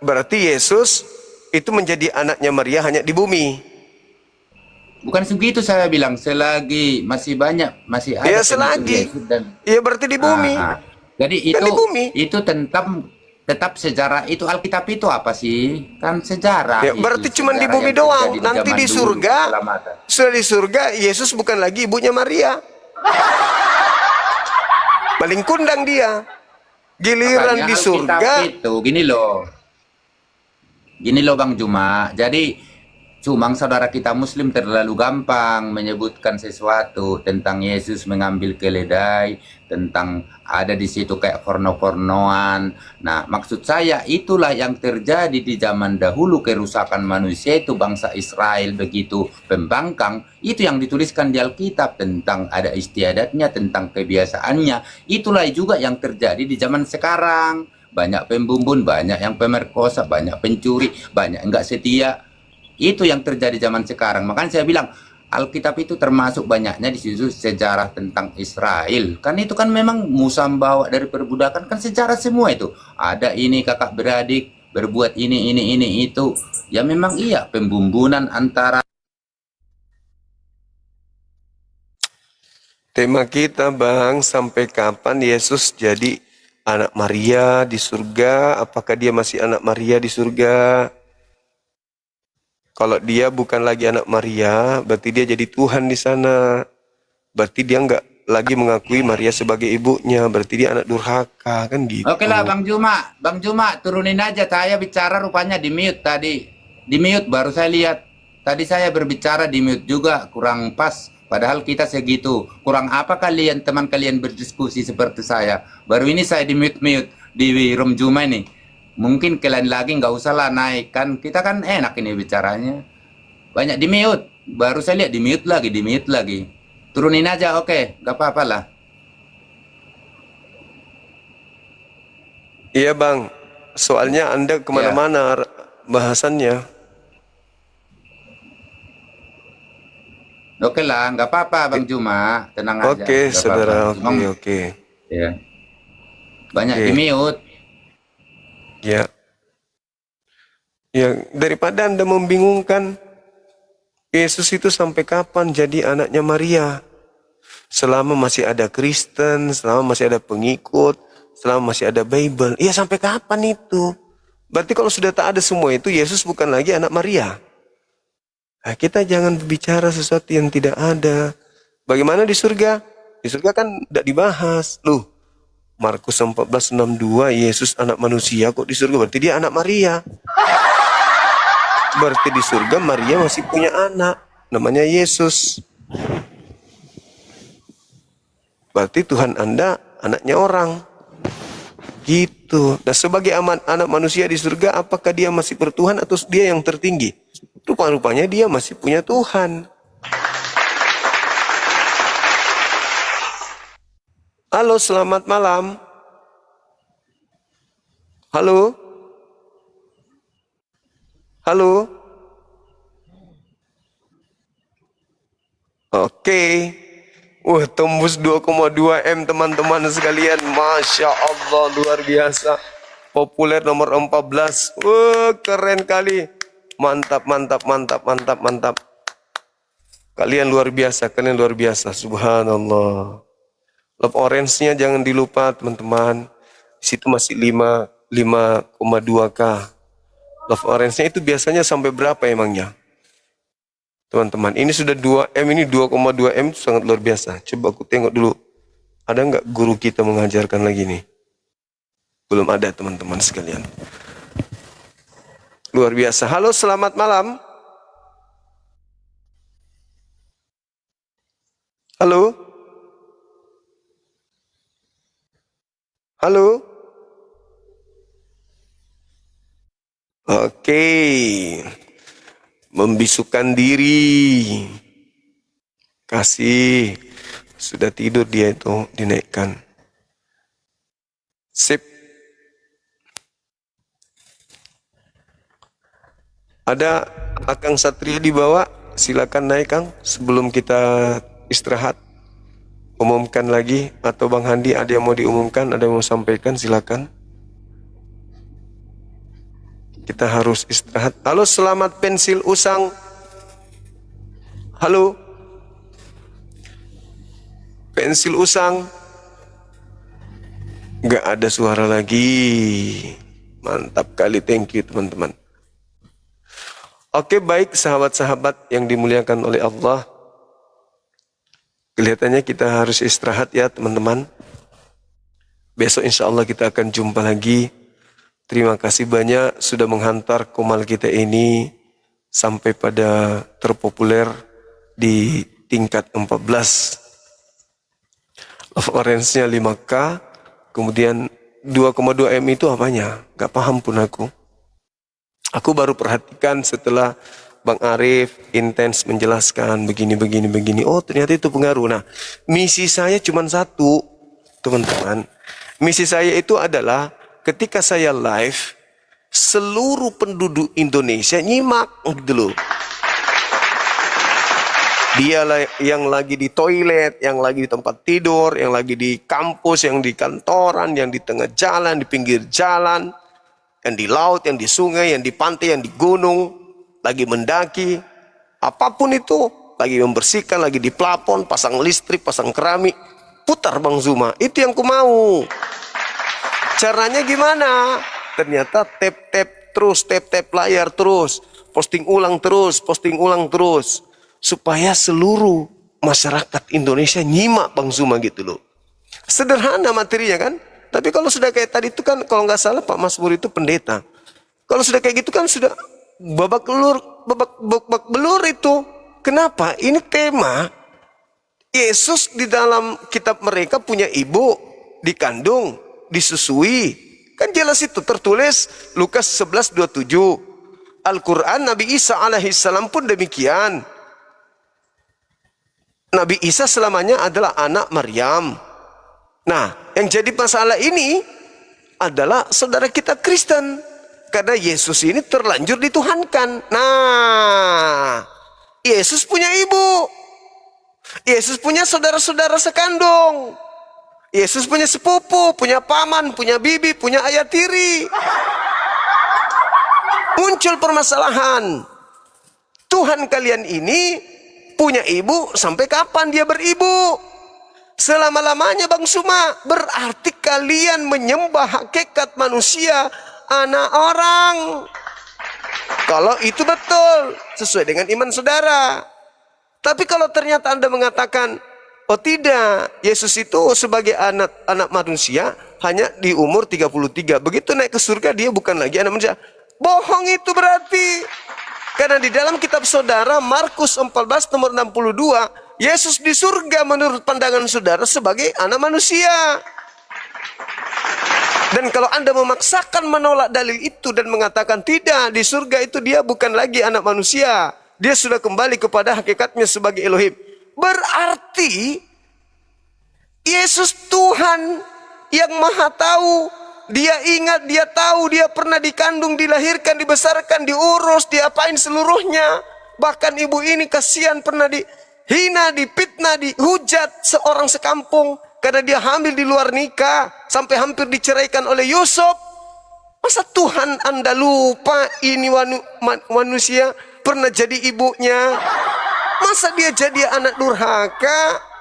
berarti Yesus itu menjadi anaknya Maria hanya di bumi. Bukan segitu saya bilang, selagi masih banyak, masih ada. Ya selagi. Ya berarti di bumi. Jadi kan itu di bumi. Itu tetap sejarah itu. Alkitab itu apa sih? Kan sejarah. Ya, berarti cuma di bumi doang. Nanti di surga, sudah di surga Yesus bukan lagi ibunya Maria. Paling kundang dia. Giliran di surga itu gini loh Bang Juma. Jadi cuma saudara kita Muslim terlalu gampang menyebutkan sesuatu tentang Yesus mengambil keledai, tentang ada di situ kayak porno-pornoan. Nah, maksud saya itulah yang terjadi di zaman dahulu, kerusakan manusia itu bangsa Israel begitu pembangkang. Itu yang dituliskan di Alkitab tentang ada istiadatnya, tentang kebiasaannya. Itulah juga yang terjadi di zaman sekarang. banyak pembumbun, banyak yang pemerkosa, banyak pencuri, banyak yang nggak setia. Itu yang terjadi zaman sekarang. Makanya saya bilang Alkitab itu termasuk banyaknya di situ sejarah tentang Israel. Kan itu kan memang Musa bawa dari perbudakan, kan sejarah semua itu. Ada ini kakak beradik berbuat ini itu. Ya memang iya pembumbunan antara. Tema kita Bang, sampai kapan Yesus jadi anak Maria di surga? Apakah dia masih anak Maria di surga? Kalau dia bukan lagi anak Maria, berarti dia jadi Tuhan di sana. Berarti dia nggak lagi mengakui Maria sebagai ibunya. Berarti dia anak durhaka, kan gitu. Oke lah Bang Juma turunin aja, saya bicara rupanya di mute tadi. Di mute baru saya lihat. Tadi saya berbicara di mute juga, kurang pas. Padahal kita segitu. Kurang apa kalian, teman kalian berdiskusi seperti saya. Baru ini saya di mute di room Juma ini. Mungkin kalian lagi nggak usah lah naik. Kan kita kan enak ini bicaranya. Banyak di mute. Baru saya lihat di mute lagi. Turunin aja, oke. Nggak apa-apa lah. Iya Bang, soalnya Anda kemana-mana bahasannya. Oke lah, nggak apa-apa Bang Juma, tenang aja. Oke, Nggak saudara, apa-apa. oke. Ya. Banyak Oke. di mute. Ya. Ya, daripada Anda membingungkan, Yesus itu sampai kapan jadi anaknya Maria? Selama masih ada Kristen, selama masih ada pengikut, selama masih ada Bible. Iya, sampai kapan itu? Berarti kalau sudah tak ada semua itu, Yesus bukan lagi anak Maria. Nah, kita jangan berbicara sesuatu yang tidak ada. Bagaimana di surga? Di surga kan tidak dibahas. Loh, Markus 14:62, Yesus anak manusia kok di surga? Berarti dia anak Maria. Berarti di surga Maria masih punya anak. Namanya Yesus. Berarti Tuhan Anda anaknya orang. Gitu. Nah, sebagai anak manusia di surga, apakah dia masih bertuhan atau dia yang tertinggi? Rupa-rupanya dia masih punya Tuhan. Halo, selamat malam. Halo? Halo? Oke. Wah, tembus 2,2 M teman-teman sekalian. Masya Allah, luar biasa. Populer nomor 14. Wah, keren kali. Mantap. Kalian luar biasa. Subhanallah. Love orange-nya jangan dilupa teman-teman. Di situ masih 5,2K. Love orange-nya itu biasanya sampai berapa emangnya? Teman-teman, ini sudah 2M, ini 2,2M itu sangat luar biasa. Coba aku tengok dulu. Ada nggak guru kita mengajarkan lagi nih? Belum ada teman-teman sekalian. Luar biasa. Halo, selamat malam. Halo? Halo? Oke. Membisukan diri. Kasih. Sudah tidur dia itu, dinaikkan. Sip. Ada Akang Satria di bawah, silakan naik Kang sebelum kita istirahat. Umumkan lagi atau Bang Handi ada yang mau diumumkan, ada yang mau sampaikan, silakan. Kita harus istirahat. Halo, selamat pensil usang. Halo. Pensil usang. Gak ada suara lagi. Mantap kali, thank you teman-teman. Oke, baik sahabat-sahabat yang dimuliakan oleh Allah. Kelihatannya kita harus istirahat ya teman-teman. Besok insya Allah kita akan jumpa lagi. Terima kasih banyak sudah menghantar komal kita ini sampai pada terpopuler di tingkat 14. Love orange-nya 5K, kemudian 2,2M itu apanya? Gak paham pun aku. Aku baru perhatikan setelah Bang Arif intens menjelaskan begini. Oh, ternyata itu pengaruh. Nah, misi saya cuma satu, teman-teman. Misi saya itu adalah ketika saya live, seluruh penduduk Indonesia nyimak gitu loh. Dia yang lagi di toilet, yang lagi di tempat tidur, yang lagi di kampus, yang di kantoran, yang di tengah jalan, di pinggir jalan, yang di laut, yang di sungai, yang di pantai, yang di gunung, lagi mendaki, apapun itu, lagi membersihkan, lagi di plafon, pasang listrik, pasang keramik, putar Bang Zuma, itu yang ku mau. Caranya gimana? Ternyata tap layar terus, posting ulang terus, supaya seluruh masyarakat Indonesia nyimak Bang Zuma gitu loh. Sederhana materinya kan? Tapi kalau sudah kayak tadi itu kan, kalau nggak salah Pak Masbur itu pendeta. Kalau sudah kayak gitu kan sudah babak belur itu. Kenapa? Ini tema Yesus di dalam kitab mereka punya ibu, dikandung, disusui. Kan jelas itu tertulis Lukas 11:27. Al-Quran Nabi Isa alaihissalam pun demikian. Nabi Isa selamanya adalah anak Maryam. Nah, yang jadi masalah ini adalah saudara kita Kristen. Karena Yesus ini terlanjur dituhankan. Nah, Yesus punya ibu. Yesus punya saudara-saudara sekandung. Yesus punya sepupu, punya paman, punya bibi, punya ayah tiri. Muncul permasalahan. Tuhan kalian ini punya ibu, sampai kapan dia beribu? Selama-lamanya Bang Suma. Berarti kalian menyembah hakikat manusia, anak orang. Kalau itu betul, sesuai dengan iman saudara. Tapi kalau ternyata Anda mengatakan, oh tidak, Yesus itu sebagai anak manusia hanya di umur 33. Begitu naik ke surga dia bukan lagi anak manusia. Bohong itu berarti. Karena di dalam kitab saudara Markus 14 nomor 62, Yesus di surga menurut pandangan saudara sebagai anak manusia. Dan kalau Anda memaksakan menolak dalil itu dan mengatakan tidak, di surga itu dia bukan lagi anak manusia, dia sudah kembali kepada hakikatnya sebagai Elohim, berarti Yesus Tuhan yang maha tahu. Dia ingat, dia tahu, dia pernah dikandung, dilahirkan, dibesarkan, diurus, diapain seluruhnya. Bahkan ibu ini kasihan pernah dihina, dipitnah, dihujat seorang sekampung karena dia hamil di luar nikah, sampai hampir diceraikan oleh Yusuf. Masa Tuhan Anda lupa ini manusia pernah jadi ibunya? Masa dia jadi anak durhaka?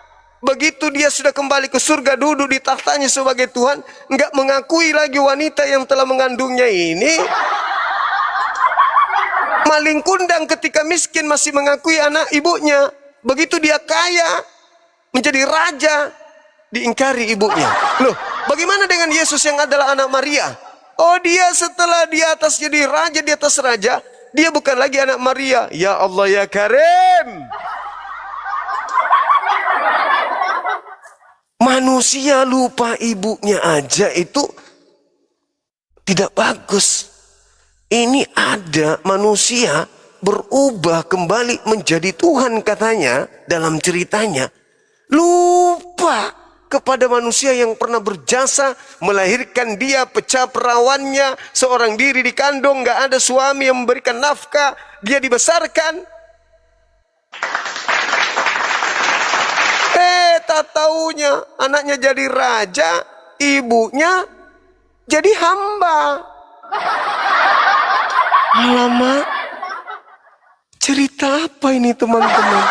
Begitu dia sudah kembali ke surga, duduk di tahtanya sebagai Tuhan, nggak mengakui lagi wanita yang telah mengandungnya ini. Maling kundang ketika miskin masih mengakui anak ibunya. Begitu dia kaya, menjadi raja, diingkari ibunya. Loh, bagaimana dengan Yesus yang adalah anak Maria? Oh, dia setelah di atas jadi raja, di atas raja, dia bukan lagi anak Maria. Ya Allah ya Karim. Manusia lupa ibunya aja itu tidak bagus. Ini ada manusia berubah kembali menjadi Tuhan katanya dalam ceritanya. Lupa kepada manusia yang pernah berjasa melahirkan dia, pecah perawannya, seorang diri dikandung, gak ada suami yang memberikan nafkah, dia dibesarkan. Tak taunya anaknya jadi raja, ibunya jadi hamba. Alamak, cerita apa ini teman-teman?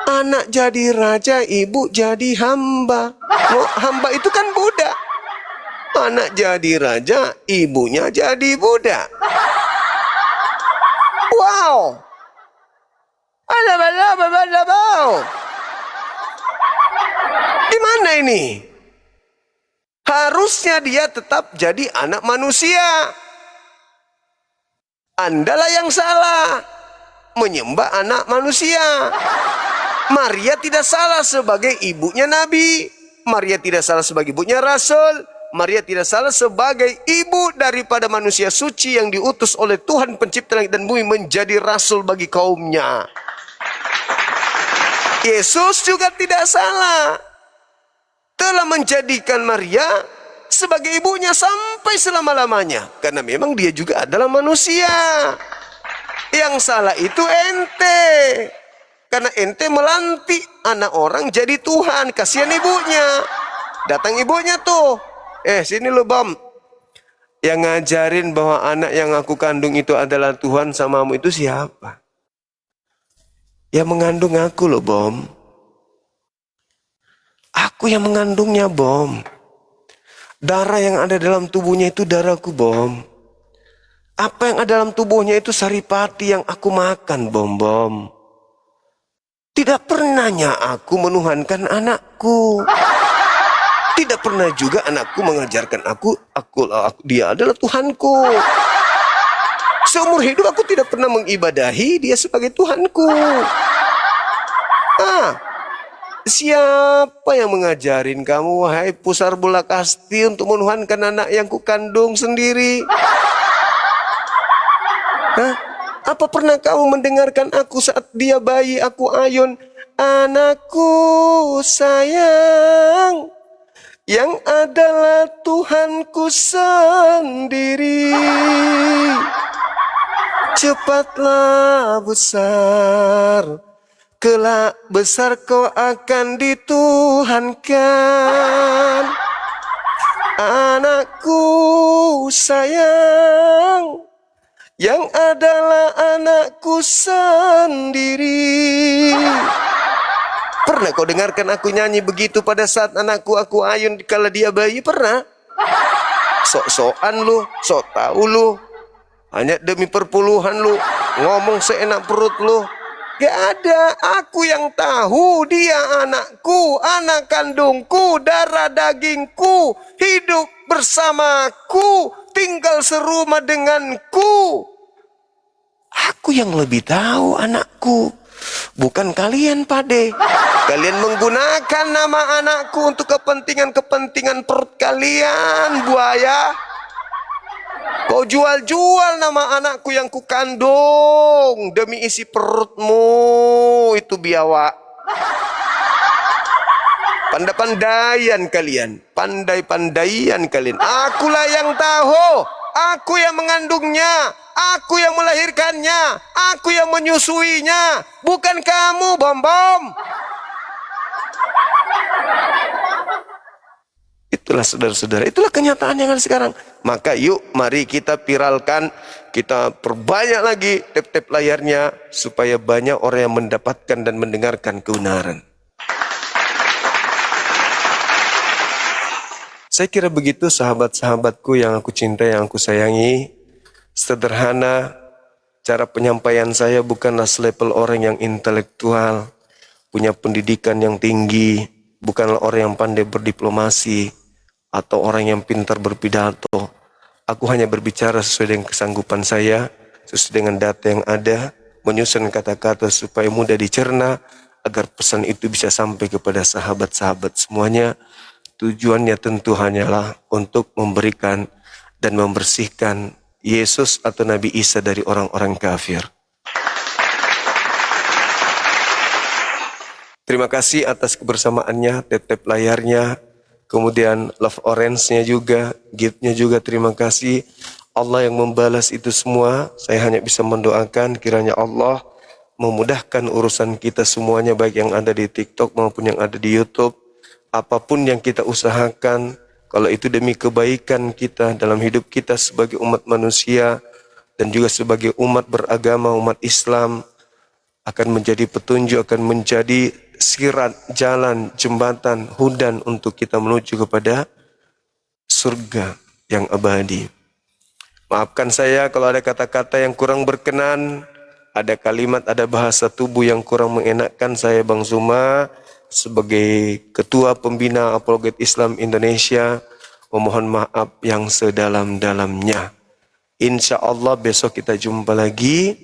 Anak jadi raja, ibu jadi hamba. Oh, hamba itu kan budak. Anak jadi raja, ibunya jadi budak. Wow. Di mana ini? Harusnya dia tetap jadi anak manusia. Andalah yang salah menyembah anak manusia. Maria tidak salah sebagai ibunya Nabi. Maria tidak salah sebagai ibunya Rasul. Maria tidak salah sebagai ibu daripada manusia suci yang diutus oleh Tuhan pencipta langit dan bumi menjadi rasul bagi kaumnya. Yesus juga tidak salah. telah menjadikan Maria sebagai ibunya sampai selama-lamanya. Karena memang dia juga adalah manusia. Yang salah itu ente. Karena ente melantik anak orang jadi Tuhan. Kasihan ibunya. Datang ibunya tuh. Sini lo Bom. Yang ngajarin bahwa anak yang aku kandung itu adalah Tuhan samamu itu siapa? Yang mengandung aku loh Bom. Aku yang mengandungnya Bom. Darah yang ada dalam tubuhnya itu darahku Bom. Apa yang ada dalam tubuhnya itu saripati yang aku makan Bom. Tidak pernahnya aku menuhankan anakku. Tidak pernah juga anakku mengajarkan aku dia adalah Tuhanku. Seumur hidup aku tidak pernah mengibadahi dia sebagai Tuhanku. Siapa yang mengajarin kamu, wahai pusar bola kasti, untuk menuhankan anak yang kukandung sendiri? Apa pernah kamu mendengarkan aku saat dia bayi, aku ayun, anakku sayang, yang adalah Tuhanku sendiri. Cepatlah besar, kelak besar kau akan dituhankan. Anakku sayang, yang adalah anakku sendiri. Pernah kau dengarkan aku nyanyi begitu pada saat anakku aku ayun kala dia bayi? Pernah? Sok-sokan lu, sok tahu lu. Hanya demi perpuluhan lu, ngomong seenak perut lu. Gak ada, aku yang tahu dia anakku, anak kandungku, darah dagingku, hidup bersamaku, tinggal serumah denganku. Aku yang lebih tahu anakku, bukan kalian Pade. Kalian menggunakan nama anakku untuk kepentingan-kepentingan perut kalian, buaya. Kau jual-jual nama anakku yang kukandung demi isi perutmu, itu biawak. Pandai-pandaian kalian, pandai-pandaian kalian. Akulah yang tahu, aku yang mengandungnya, aku yang melahirkannya, aku yang menyusuinya, bukan kamu, Bom. Itulah saudara-saudara, itulah kenyataan yang ada sekarang. Maka yuk, mari kita viralkan, kita perbanyak lagi tap-tap layarnya, supaya banyak orang yang mendapatkan dan mendengarkan kebenaran. Saya kira begitu sahabat-sahabatku yang aku cintai, yang aku sayangi. Sederhana, cara penyampaian saya bukanlah selevel orang yang intelektual, punya pendidikan yang tinggi, bukanlah orang yang pandai berdiplomasi, atau orang yang pintar berpidato. Aku hanya berbicara sesuai dengan kesanggupan saya, sesuai dengan data yang ada, menyusun kata-kata supaya mudah dicerna, agar pesan itu bisa sampai kepada sahabat-sahabat semuanya. Tujuannya tentu hanyalah untuk memberikan dan membersihkan Yesus atau Nabi Isa dari orang-orang kafir. Terima kasih atas kebersamaannya, tap-tap layarnya, kemudian love orange-nya juga, gift-nya juga, terima kasih. Allah yang membalas itu semua. Saya hanya bisa mendoakan kiranya Allah memudahkan urusan kita semuanya, baik yang ada di TikTok maupun yang ada di YouTube. Apapun yang kita usahakan, kalau itu demi kebaikan kita dalam hidup kita sebagai umat manusia dan juga sebagai umat beragama, umat Islam, akan menjadi petunjuk, akan menjadi sirat, jalan, jembatan, hudan untuk kita menuju kepada surga yang abadi. Maafkan saya kalau ada kata-kata yang kurang berkenan, ada kalimat, ada bahasa tubuh yang kurang mengenakkan saya, Bang Zuma, sebagai Ketua Pembina Apologet Islam Indonesia, memohon maaf yang sedalam-dalamnya. Insya Allah besok kita jumpa lagi.